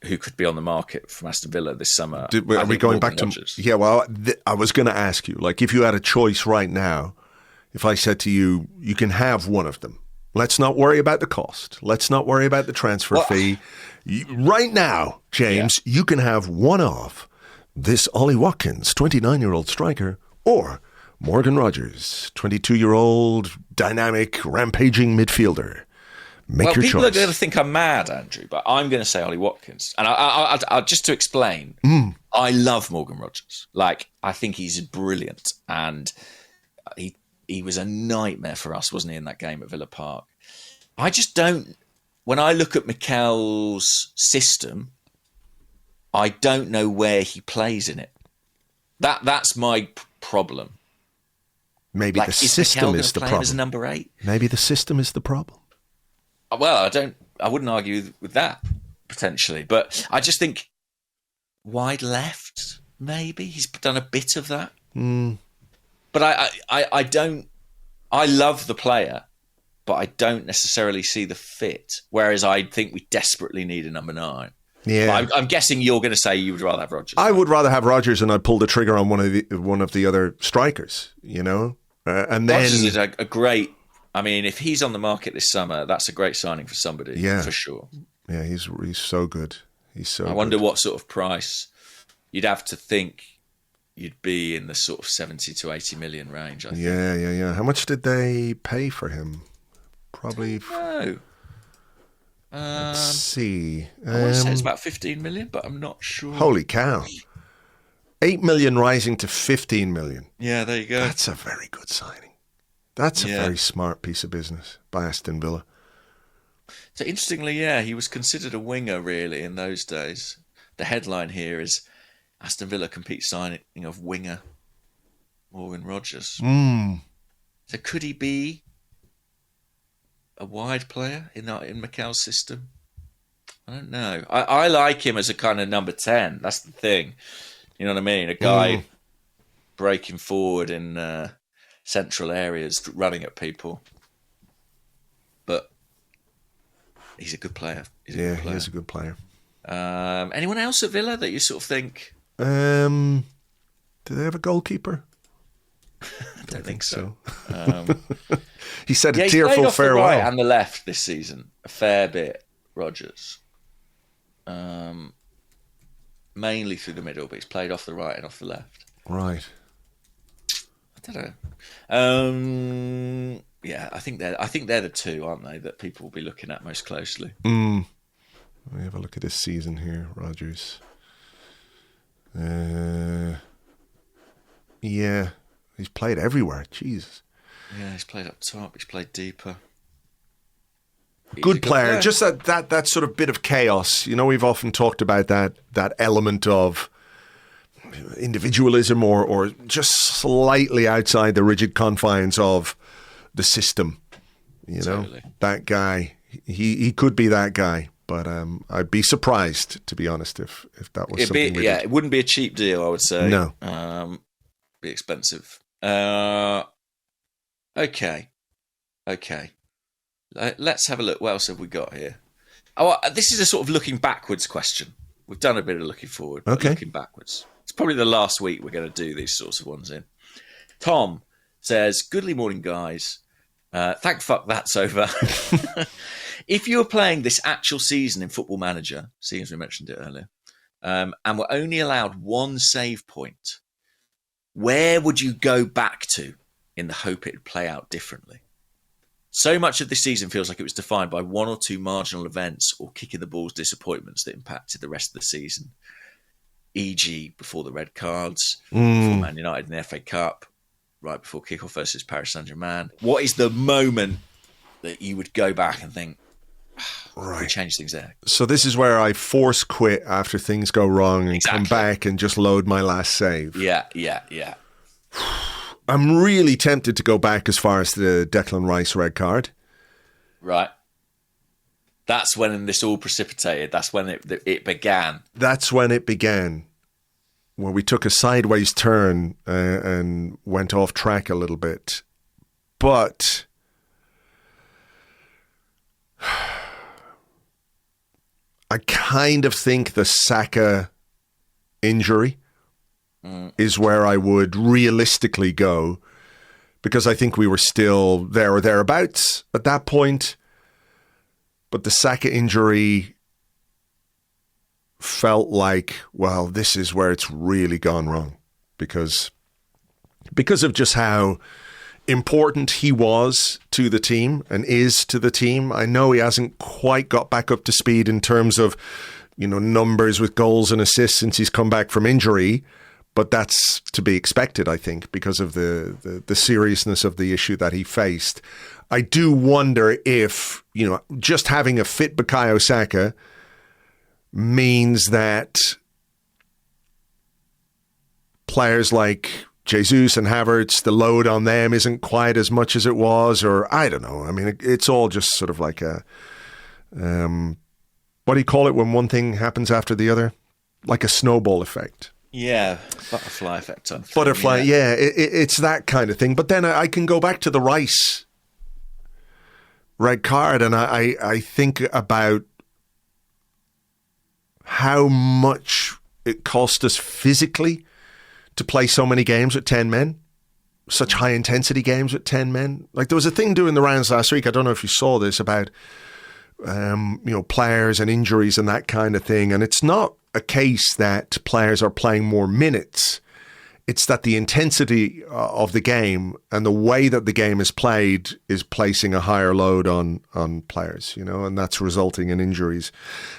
who could be on the market from Aston Villa this summer. Are we going back to... Rodgers. Yeah, well, I was going to ask you, if you had a choice right now, if I said to you, you can have one of them. Let's not worry about the cost. Let's not worry about the transfer fee. Right now, James, you can have one of this Ollie Watkins, 29-year-old striker, or Morgan Rogers, 22-year-old dynamic rampaging midfielder. Make your choice. People are going to think I'm mad, Andrew, but I'm going to say Ollie Watkins. And I just to explain, I love Morgan Rogers. I think he's brilliant, and he was a nightmare for us, wasn't he, in that game at Villa Park? I just don't. When I look at Mikel's system, I don't know where he plays in it. That's my problem. Maybe the system is the problem. As number 8? Maybe the system is the problem. Well, I wouldn't argue with that, potentially. But I just think wide left, maybe. He's done a bit of that. But I don't... I love the player, but I don't necessarily see the fit. Whereas I think we desperately need a number 9. Yeah, I'm guessing you're going to say you would rather have Rodgers. I would rather have Rodgers, and I'd pull the trigger on one of the other strikers. And then Rodgers is a great. I mean, if he's on the market this summer, that's a great signing for somebody. Yeah, for sure. Yeah, he's so good. He's so. I wonder what sort of price you'd have to think you'd be in the sort of 70 to 80 million range. I think. Yeah. How much did they pay for him? Probably. No. Let's see. I want to say it's about 15 million, but I'm not sure. Holy cow. 8 million rising to 15 million. Yeah, there you go. That's a very good signing. That's a very smart piece of business by Aston Villa. So interestingly, he was considered a winger really in those days. The headline here is Aston Villa complete signing of winger Morgan Rogers. So could he be a wide player in Mikel's system? I don't know. I like him as a kind of number 10. That's the thing. You know what I mean? A guy breaking forward in central areas, running at people. But he's a good player. He is a good player. Anyone else at Villa that you sort of think? Do they have a goalkeeper? I don't think so. He said a tearful farewell. The right and the left this season, a fair bit. Rogers, mainly through the middle, but he's played off the right and off the left. Right. I don't know. I think they're the two, aren't they, that people will be looking at most closely. Let me have a look at this season here, Rogers. Yeah, he's played everywhere. Jesus. Yeah, he's played up top. He's played deeper. Good player. Just that sort of bit of chaos. We've often talked about that element of individualism or just slightly outside the rigid confines of the system. Totally. That guy. He could be that guy. But I'd be surprised, to be honest, if that was something. It wouldn't be a cheap deal, I would say. No. Be expensive. Okay. Let's have a look. What else have we got here? This is a sort of looking backwards question. We've done a bit of looking forward, but looking backwards. It's probably the last week we're going to do these sorts of ones in. Tom says, "Goodly morning, guys. Thank fuck that's over. If you were playing this actual season in Football Manager, seeing as we mentioned it earlier, and were only allowed one save point, where would you go back to in the hope it would play out differently? So much of this season feels like it was defined by one or two marginal events or kicking the ball's disappointments that impacted the rest of the season. E.g. before the red cards, before Man United in the FA Cup, right before kickoff versus Paris Saint-Germain. What is the moment that you would go back and think, we change things there? So this is where I force quit after things go wrong and come back and just load my last save. Yeah. I'm really tempted to go back as far as the Declan Rice red card. Right. That's when this all precipitated. That's when it began. That's when it began, where we took a sideways turn and went off track a little bit. But I kind of think the Saka injury is where I would realistically go, because I think we were still there or thereabouts at that point. But the Saka injury felt like, well, this is where it's really gone wrong, because of just how important he was to the team and is to the team. I know he hasn't quite got back up to speed in terms of, numbers with goals and assists since he's come back from injury, but that's to be expected, I think, because of the seriousness of the issue that he faced. I do wonder if, just having a fit Bukayo Saka means that players like Jesus and Havertz, the load on them isn't quite as much as it was, or I don't know. I mean, it's all just sort of like a, what do you call it when one thing happens after the other? Like a snowball effect. Yeah, butterfly effect. Butterfly, yeah, it's that kind of thing. But then I can go back to the Rice red card, and I think about how much it cost us physically to play so many games with 10 men, such high intensity games with 10 men. Like, there was a thing doing the rounds last week, I don't know if you saw this, about players and injuries and that kind of thing. And it's not a case that players are playing more minutes. It's that the intensity of the game and the way that the game is played is placing a higher load on players, and that's resulting in injuries.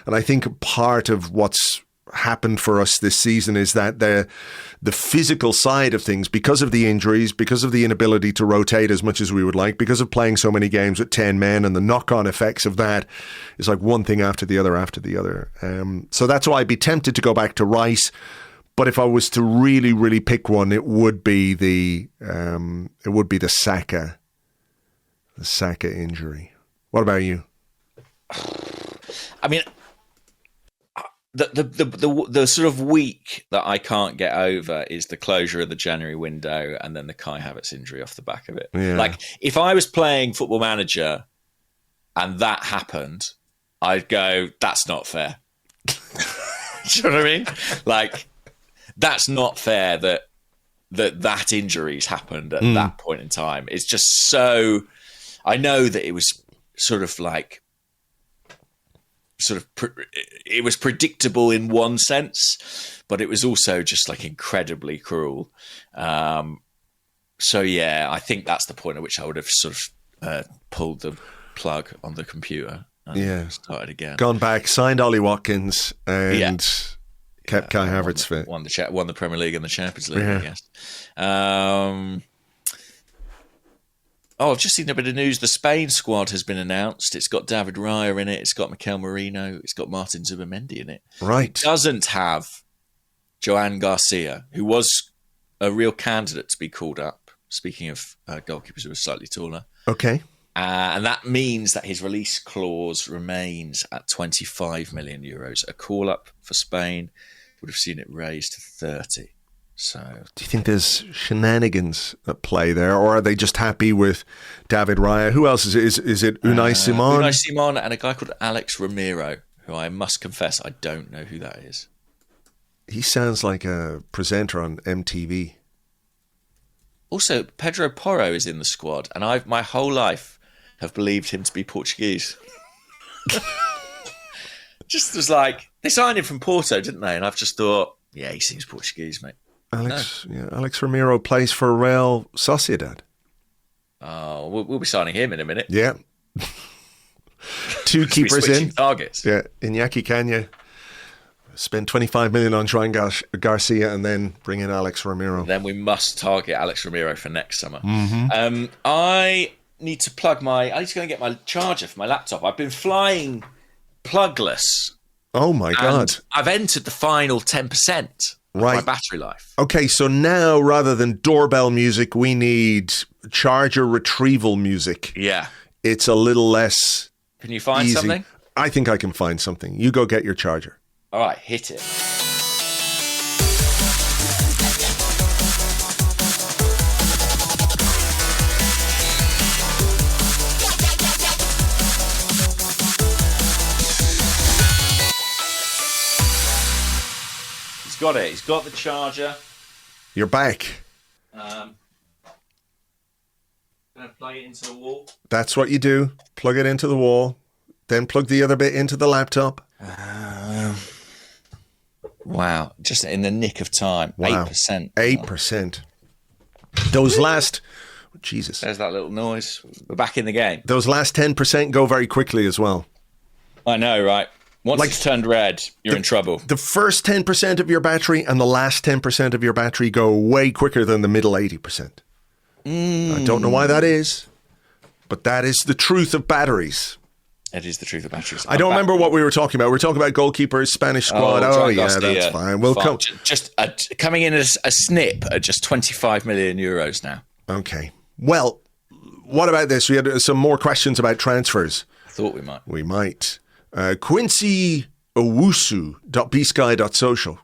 And I think part of what's happened for us this season is that the physical side of things, because of the injuries, because of the inability to rotate as much as we would like, because of playing so many games with 10 men, and the knock-on effects of that is like one thing after the other. So that's why I'd be tempted to go back to Rice. But if I was to really, really pick one, it would be the Saka injury. What about you? I mean, the sort of week that I can't get over is the closure of the January window and then the Kai Havertz injury off the back of it. Yeah. Like, if I was playing Football Manager and that happened, I'd go, that's not fair. Do you know what I mean? Like, that's not fair that injuries happened at that point in time. It's just so... I know that it was sort of like... it was predictable in one sense, but it was also just like incredibly cruel. So yeah, I think that's the point at which I would have sort of pulled the plug on the computer and started again. Gone back, signed Ollie Watkins, and kept Kai Havertz fit. Won the Premier League and the Champions League, I guess. I've just seen a bit of news. The Spain squad has been announced. It's got David Raya in it. It's got Mikel Merino. It's got Martin Zubimendi in it. Right. It doesn't have Joan Garcia, who was a real candidate to be called up. Speaking of goalkeepers who are slightly taller. Okay. And that means that his release clause remains at 25 million euros. A call-up for Spain would have seen it raised to 30. So, do you think there's shenanigans at play there, or are they just happy with David Raya? Who else is it? Is it Unai Simon? Unai Simon and a guy called Alex Ramiro, who I must confess I don't know who that is. He sounds like a presenter on MTV. Also, Pedro Porro is in the squad, and I've my whole life have believed him to be Portuguese. Just was like, they signed him from Porto, didn't they? And I've just thought, yeah, he seems Portuguese, mate. Alex Ramiro plays for Real Sociedad. Oh, we'll be signing him in a minute. Yeah. 2 keepers in. Targets. Yeah, Iñaki Caña. Spend 25 million on Joan Garcia and then bring in Alex Ramiro. Then we must target Alex Ramiro for next summer. Mm-hmm. I need to go and get my charger for my laptop. I've been flying plugless. Oh my God. I've entered the final 10% of my battery life. Okay, so now rather than doorbell music, we need charger retrieval music. Yeah. It's a little less Can you find easy. something? I think I can find something. You go get your charger. All right, hit it. He's got it. He's got the charger. You're back. Going to plug it into the wall. That's what you do. Plug it into the wall. Then plug the other bit into the laptop. Wow. Just in the nick of time. Wow. 8%. 8%. Those last... Jesus. There's that little noise. We're back in the game. Those last 10% go very quickly as well. I know, right? Once it's turned red, you're in trouble. The first 10% of your battery and the last 10% of your battery go way quicker than the middle 80%. I don't know why that is, but that is the truth of batteries. It is the truth of batteries. I don't remember what we were talking about. We were talking about goalkeepers, Spanish squad. Oh yeah, that's fine. We'll come. Just coming in as a snip at just 25 million euros now. Okay. Well, what about this? We had some more questions about transfers. I thought we might. We might. Quincy Owusu.bsky.social.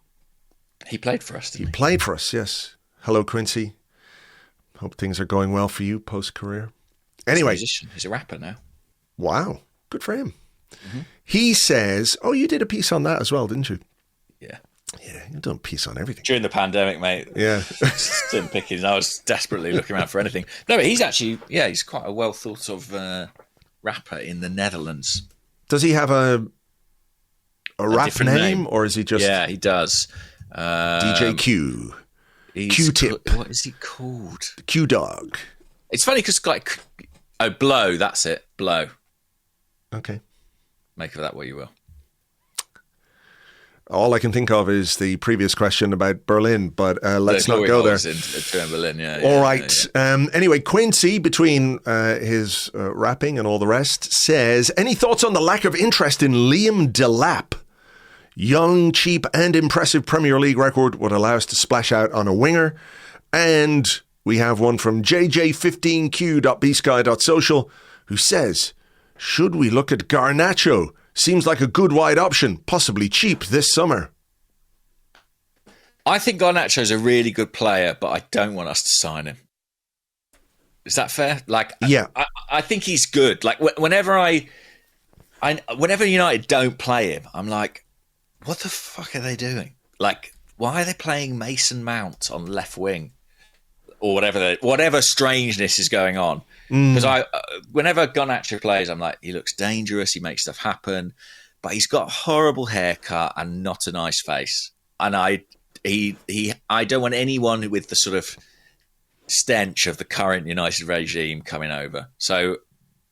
He played for us, didn't he? He played for us, yes. Hello, Quincy. Hope things are going well for you post-career. Anyway. He's a rapper now. Wow. Good for him. Mm-hmm. He says, you did a piece on that as well, didn't you? Yeah. Yeah, you've done a piece on everything. During the pandemic, mate. Yeah. Didn't pick it. I was desperately looking around for anything. No, but he's actually, he's quite a well thought of rapper in the Netherlands. Does he have a rap name, or is he just... Yeah, he does. DJ Q. Q-Tip. What is he called? Q-Dog. It's funny because Blow, that's it. Blow. Okay. Make of that what you will. All I can think of is the previous question about Berlin, but let's not go there. In Berlin, all right. Yeah. Anyway, Quincy, between his rapping and all the rest, says, any thoughts on the lack of interest in Liam Delap? Young, cheap and impressive Premier League record would allow us to splash out on a winger. And we have one from JJ15Q.bsky.social who says, should we look at Garnacho? Seems like a good wide option, possibly cheap this summer. I think Garnacho's a really good player, but I don't want us to sign him. Is that fair? Yeah. I think he's good. Whenever United don't play him, I'm like, what the fuck are they doing? Why are they playing Mason Mount on left wing? Or whatever strangeness is going on. Because whenever Garnacho plays, I'm like, he looks dangerous, he makes stuff happen, but he's got a horrible haircut and not a nice face. And I don't want anyone with the sort of stench of the current United regime coming over. So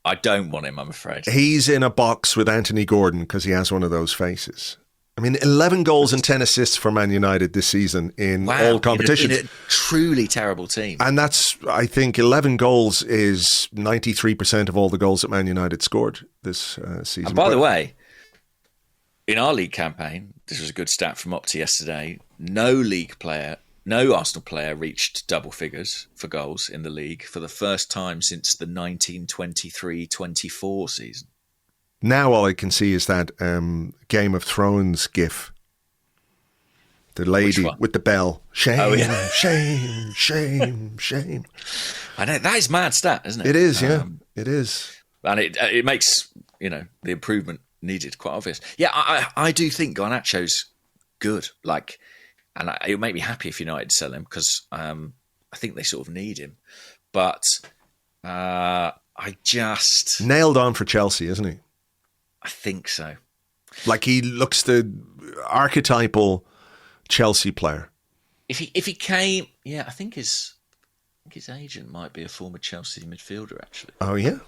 I don't want him, I'm afraid. He's in a box with Anthony Gordon because he has one of those faces. I mean, 11 goals and 10 assists for Man United this season in all competitions. In a truly terrible team. And that's, I think, 11 goals is 93% of all the goals that Man United scored this season. And by the way, in our league campaign, this was a good stat from Opta yesterday, no Arsenal player reached double figures for goals in the league for the first time since the 1923-24 season. Now all I can see is that Game of Thrones gif. The lady with the bell. Shame, shame, shame, shame. I know, that is mad stat, isn't it? It is, yeah. It is. And it makes, the improvement needed quite obvious. Yeah, I do think Garnacho's good. And it would make me happy if United sell him because I think they sort of need him. But I just... Nailed on for Chelsea, isn't he? I think so. Like, he looks the archetypal Chelsea player. If he came... Yeah, I think his agent might be a former Chelsea midfielder, actually. Oh, yeah?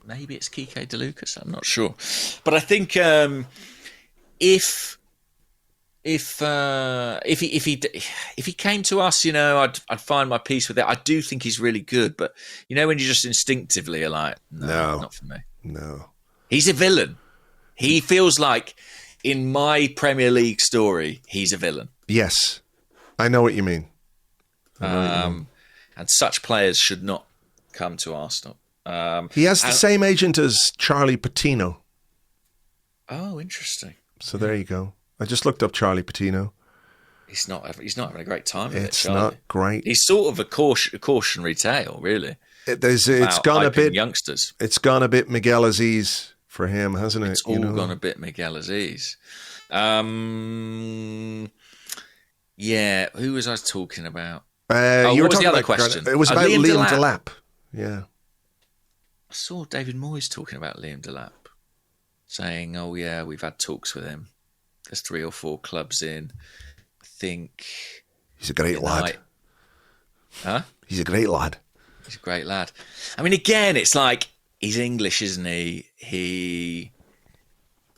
Maybe it's Kike DeLucas. I'm not sure. But I think if he came to us, you know, I'd find my peace with it. I do think he's really good, but you know, when you just instinctively are like, no, not for me. No, he's a villain. He feels like in my Premier League story, he's a villain. Yes, I know what you mean. And such players should not come to Arsenal. He has the same agent as Charlie Patino. Oh, interesting. So there you go. I just looked up Charlie Patino. He's not having a great time with It's it, Charlie. not great. He's sort of a cautionary tale, really. It's gone a bit youngsters. It's gone a bit Miguel Aziz for him, hasn't it? It's all gone a bit Miguel Aziz. Yeah, who was I talking about? You were what was talking the other about question? It was about Liam Delap. Yeah. I saw David Moyes talking about Liam Delap, saying, "Oh yeah, we've had talks with him. There's 3 or 4 clubs in. I think he's a great lad. Huh? He's a great lad. He's a great lad. I mean, again, it's like he's English, isn't he? His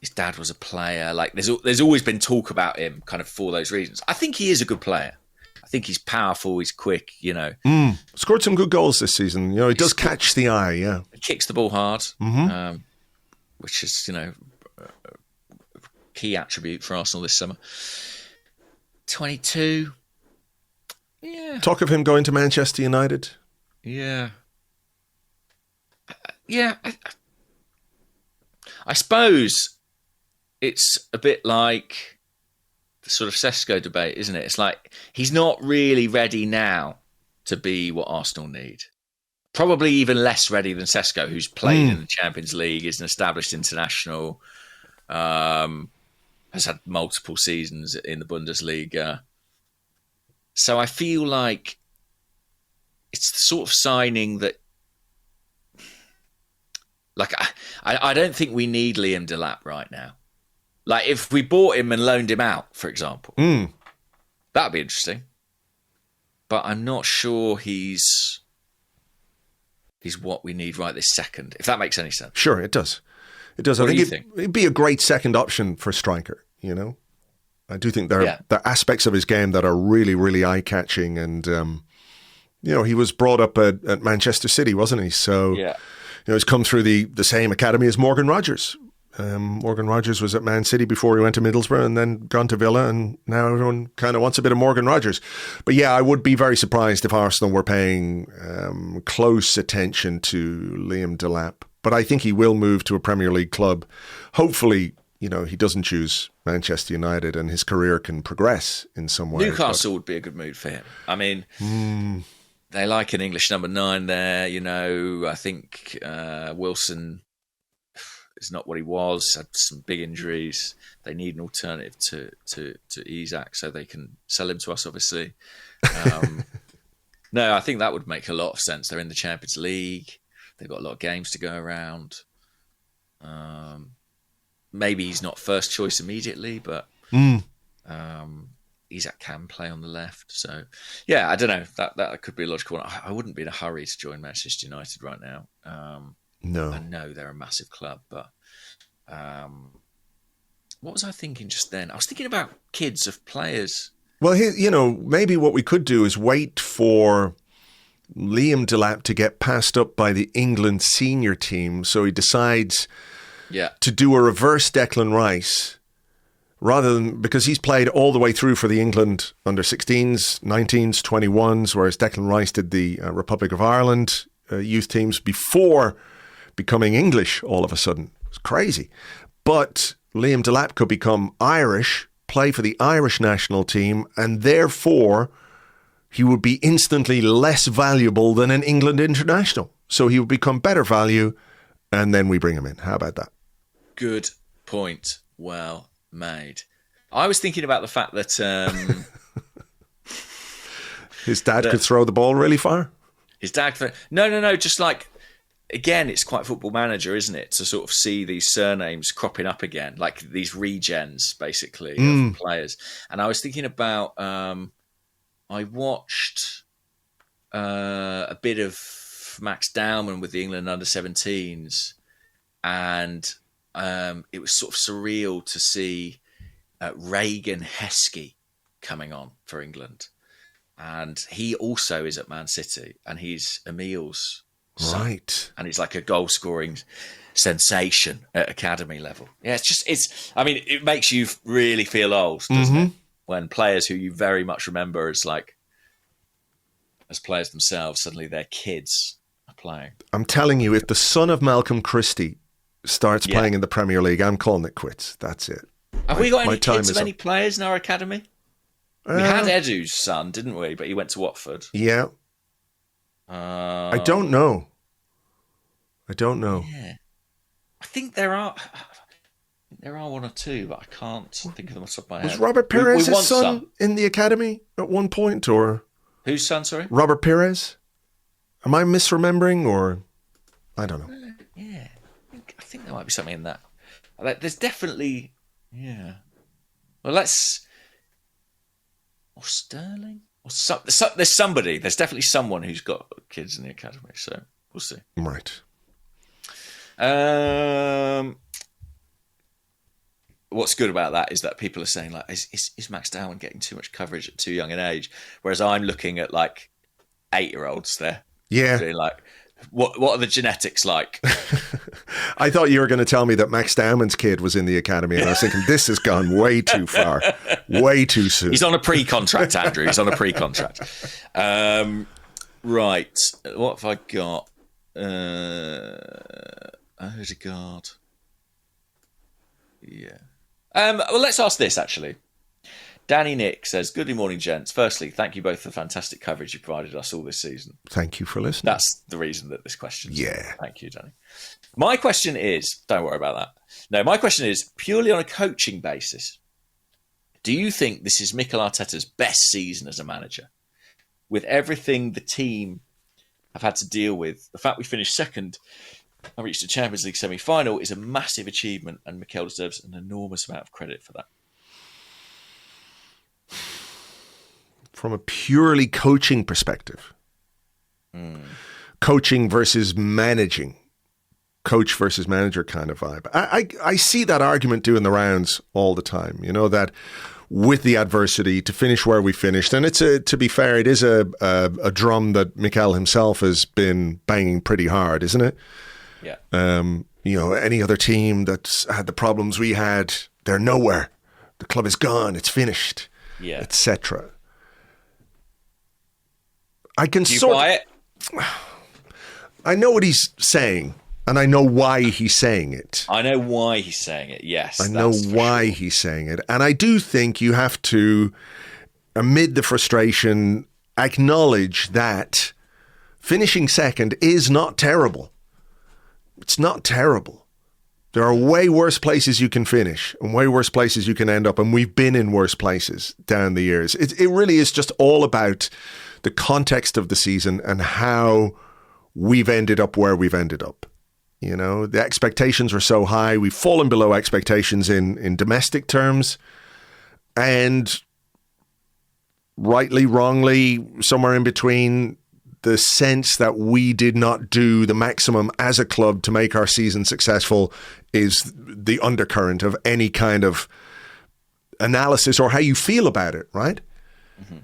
dad was a player. Like there's always been talk about him, kind of for those reasons. I think he is a good player. I think he's powerful. He's quick. You know, scored some good goals this season. You know, he does catch the eye. Yeah, he kicks the ball hard, which is, you know, a key attribute for Arsenal this summer. 22. Yeah. Talk of him going to Manchester United. Yeah. Yeah. I suppose it's a bit like the sort of Sesko debate, isn't it? It's like he's not really ready now to be what Arsenal need. Probably even less ready than Sesko, who's played in the Champions League, is an established international, has had multiple seasons in the Bundesliga. So I feel like it's the sort of signing that, like, I don't think we need Liam Delap right now. Like, if we bought him and loaned him out, for example, that'd be interesting. But I'm not sure he's what we need right this second, if that makes any sense. Sure, it does. It does. What I do you think think? it'd be a great second option for striker, you know? I do think there are aspects of his game that are really, really eye-catching. And, you know, he was brought up at Manchester City, wasn't he? So, you know, he's come through the same academy as Morgan Rogers. Morgan Rogers was at Man City before he went to Middlesbrough and then gone to Villa, and now everyone kind of wants a bit of Morgan Rogers. But yeah, I would be very surprised if Arsenal were paying close attention to Liam Delap. But I think he will move to a Premier League club. Hopefully, you know, he doesn't choose Manchester United and his career can progress in some way. Newcastle would be a good move for him. I mean, they like an English number 9 there. You know, I think Wilson is not what he was, had some big injuries. They need an alternative to Isak so they can sell him to us, obviously. No, I think that would make a lot of sense. They're in the Champions League. They've got a lot of games to go around. Maybe he's not first choice immediately, but Isak can play on the left. So, yeah, I don't know. That could be a logical one. I wouldn't be in a hurry to join Manchester United right now. No. I know they're a massive club, but what was I thinking just then? I was thinking about kids of players. Well, you know, maybe what we could do is wait for Liam Delap to get passed up by the England senior team, so he decides to do a reverse Declan Rice, rather than, because he's played all the way through for the England under 16s, 19s, 21s, whereas Declan Rice did the Republic of Ireland youth teams before becoming English all of a sudden. It's crazy. But Liam Delap could become Irish, play for the Irish national team, and therefore he would be instantly less valuable than an England international. So he would become better value, and then we bring him in. How about that? Good point. Well made. I was thinking about the fact that His dad could throw the ball really far? His dad... No. Just like, again, it's quite Football Manager, isn't it? To sort of see these surnames cropping up again, like these regens, basically, of players. And I was thinking about... I watched a bit of Max Dowman with the England under-17s, and it was sort of surreal to see Reagan Heskey coming on for England. And he also is at Man City, and he's Emil's son. Right. And he's like a goal-scoring sensation at academy level. Yeah, it makes you really feel old, doesn't it? When players who you very much remember as players themselves, suddenly their kids are playing. I'm telling you, if the son of Malcolm Christie starts playing in the Premier League, I'm calling it quits. That's it. Have we got any kids of any players in our academy? We had Edu's son, didn't we? But he went to Watford. Yeah. I don't know. Yeah. I think there are one or two, but I can't think of them off the top of my head. Was Robert Perez's son in the academy at one point, or whose son? Sorry, Robert Perez. Am I misremembering, or I don't know. Yeah, I think there might be something in that. There's definitely, yeah. Well, or Sterling, or there's somebody. There's definitely someone who's got kids in the academy. So we'll see. Right. What's good about that is that people are saying, like, is Max Darwin getting too much coverage at too young an age? Whereas I'm looking at like 8-year-olds there. Yeah. Being like, what are the genetics like? I thought you were going to tell me that Max Dowman's kid was in the academy, and I was thinking, this has gone way too far, way too soon. He's on a pre-contract, Andrew. He's on a pre-contract. Right. What have I got? Odegaard. Yeah. Well, let's ask this, actually. Danny Nick says, good morning, gents. Firstly, thank you both for the fantastic coverage you provided us all this season. Thank you for listening. That's the reason that this question's Yeah. Thank you, Danny. My question is, don't worry about that. No, my question is, purely on a coaching basis, do you think this is Mikel Arteta's best season as a manager? With everything the team have had to deal with, the fact we finished second and reached the Champions League semi-final is a massive achievement, and Mikel deserves an enormous amount of credit for that. From a purely coaching perspective, coaching versus managing, coach versus manager kind of vibe. I see that argument doing the rounds all the time, you know, that with the adversity to finish where we finished. And to be fair, it is a drum that Mikel himself has been banging pretty hard, isn't it? Yeah. You know, any other team that's had the problems we had, they're nowhere. The club is gone. It's finished. Yeah. Etc. I can Do you buy it? I know what he's saying, and I know why he's saying it. I know why he's saying it, yes. I know why he's saying it. And I do think you have to, amid the frustration, acknowledge that finishing second is not terrible. It's not terrible. There are way worse places you can finish and way worse places you can end up. And we've been in worse places down the years. It really is just all about the context of the season and how we've ended up where we've ended up. You know, the expectations were so high. We've fallen below expectations in domestic terms. And rightly, wrongly, somewhere in between, the sense that we did not do the maximum as a club to make our season successful is the undercurrent of any kind of analysis or how you feel about it, right? Mm-hmm.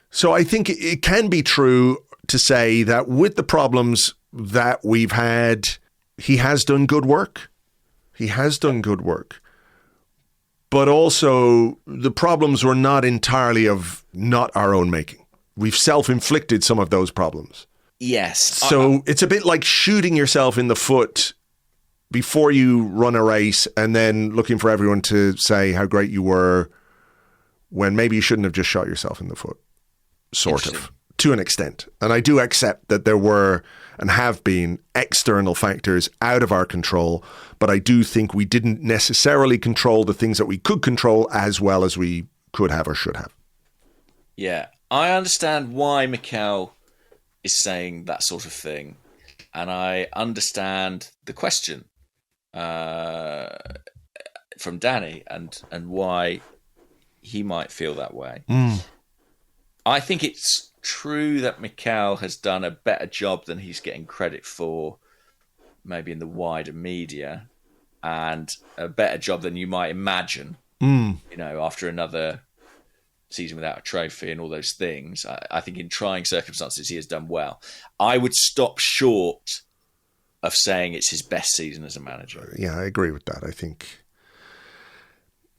So I think it can be true to say that with the problems that we've had, he has done good work. He has done good work. But also the problems were not entirely of not our own making. We've self-inflicted some of those problems. Yes. So it's a bit like shooting yourself in the foot before you run a race and then looking for everyone to say how great you were when maybe you shouldn't have just shot yourself in the foot. Sort of, to an extent. And I do accept that there were and have been external factors out of our control, but I do think we didn't necessarily control the things that we could control as well as we could have or should have. Yeah. I understand why Mikel is saying that sort of thing, and I understand the question from Danny and why he might feel that way. I think it's true that Mikel has done a better job than he's getting credit for, maybe in the wider media, and a better job than you might imagine. After another season without a trophy and all those things, I think in trying circumstances he has done well. I would stop short of saying it's his best season as a manager. Yeah, I agree with that. I think,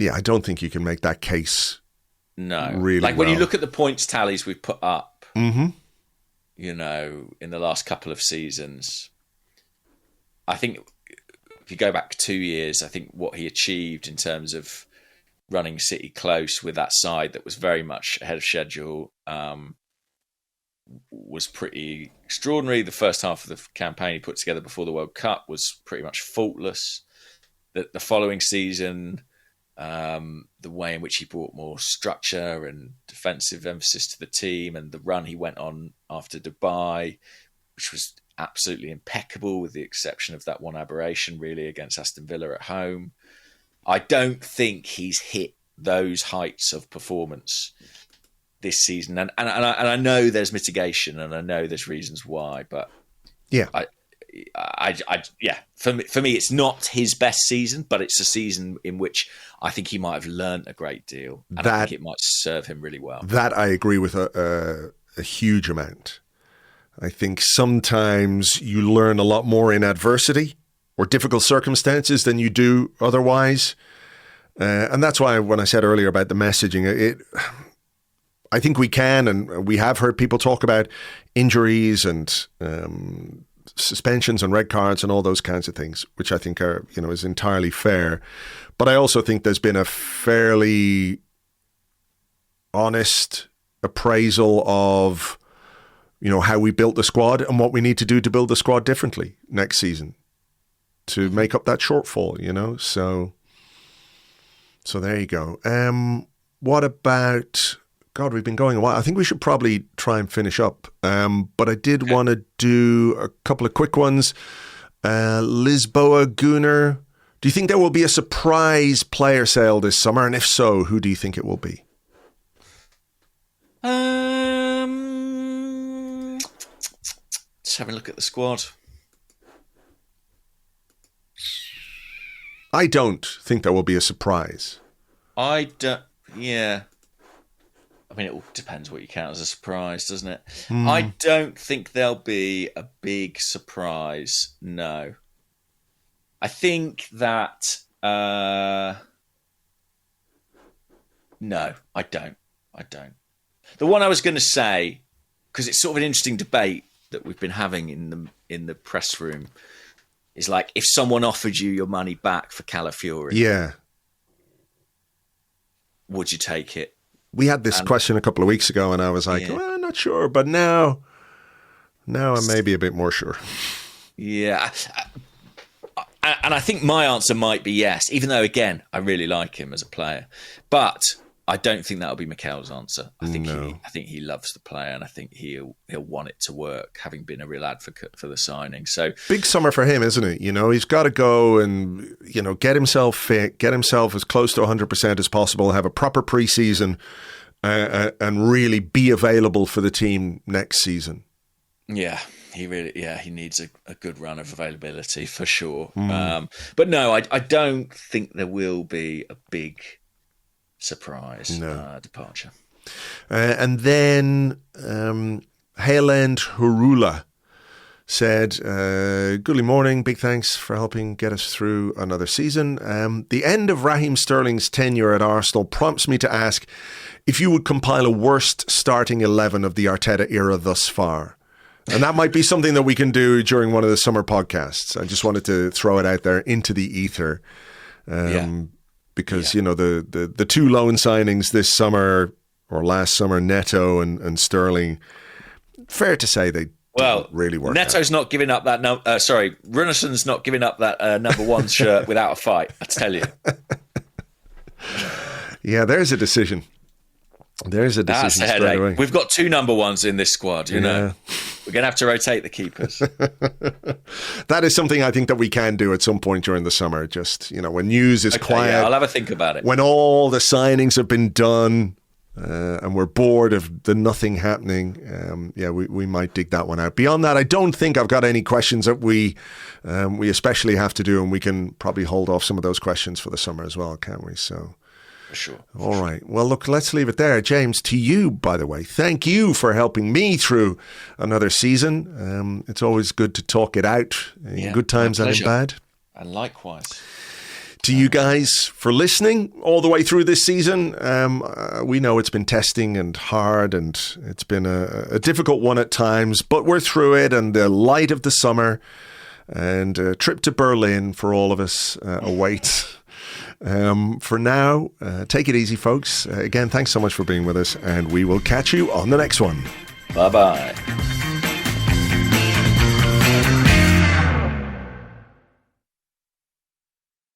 I don't think you can make that case. No, really when you look at the points tallies we've put up, in the last couple of seasons, I think if you go back 2 years, I think what he achieved in terms of running City close with that side that was very much ahead of schedule was pretty extraordinary. The first half of the campaign he put together before the World Cup was pretty much faultless. The following season, the way in which he brought more structure and defensive emphasis to the team, and the run he went on after Dubai, which was absolutely impeccable with the exception of that one aberration really against Aston Villa at home. I don't think he's hit those heights of performance this season, and I know there's mitigation, and I know there's reasons why, but for me, it's not his best season, but it's a season in which I think he might have learned a great deal, and I think it might serve him really well. That I agree with a huge amount. I think sometimes you learn a lot more in adversity or difficult circumstances than you do otherwise. And that's why when I said earlier about the messaging, I think we can, and we have heard people talk about injuries and suspensions and red cards and all those kinds of things, which I think are, is entirely fair. But I also think there's been a fairly honest appraisal of, how we built the squad and what we need to do to build the squad differently next season to make up that shortfall, So there you go. What about... God, we've been going a while. I think we should probably try and finish up. But I did want to do a couple of quick ones. Lisboa Gunnar, do you think there will be a surprise player sale this summer? And if so, who do you think it will be? Let's have a look at the squad. I don't think there will be a surprise. Yeah. I mean, it all depends what you count as a surprise, doesn't it? I don't think there'll be a big surprise, no. I think that... no, I don't. The one I was going to say, because it's sort of an interesting debate that we've been having in the press room, is like, if someone offered you your money back for Calafiori, would you take it? We had this question a couple of weeks ago, and I was like, well, I'm not sure. But now I may be a bit more sure. Yeah. And I think my answer might be yes, even though, again, I really like him as a player. But I don't think that'll be Mikel's answer. I think he loves the player, and I think he'll want it to work, having been a real advocate for the signing. So big summer for him, isn't it? He's got to go and get himself fit, get himself as close to 100% as possible, have a proper preseason, and really be available for the team next season. Yeah. He needs a good run of availability for sure. But no, I don't think there will be a big surprise departure. And then Hayland Hurula said, "Good morning, big thanks for helping get us through another season. The end of Raheem Sterling's tenure at Arsenal prompts me to ask if you would compile a worst starting 11 of the Arteta era thus far." And that might be something that we can do during one of the summer podcasts. I just wanted to throw it out there into the ether. Because, the two loan signings this summer or last summer, Neto and Sterling, fair to say they didn't really work Neto's out. not giving up that Runnelson's not giving up that number one shirt without a fight, I tell you. Yeah, there's a decision. There's a decision That's a straight headache. away. We've got 2 number ones in this squad, you know. We're going to have to rotate the keepers. That is something I think that we can do at some point during the summer. Just, when news is quiet. Yeah, I'll have a think about it. When all the signings have been done and we're bored of the nothing happening, we might dig that one out. Beyond that, I don't think I've got any questions that we especially have to do, and we can probably hold off some of those questions for the summer as well, can't we? So... For sure. All right. Well, look, let's leave it there. James, to you, by the way, thank you for helping me through another season. It's always good to talk it out in good times and in bad. And likewise. To you guys for listening all the way through this season. We know it's been testing and hard, and it's been a difficult one at times, but we're through it, and the light of the summer and a trip to Berlin for all of us awaits. For now, take it easy, folks. Again, thanks so much for being with us, and we will catch you on the next one. Bye-bye.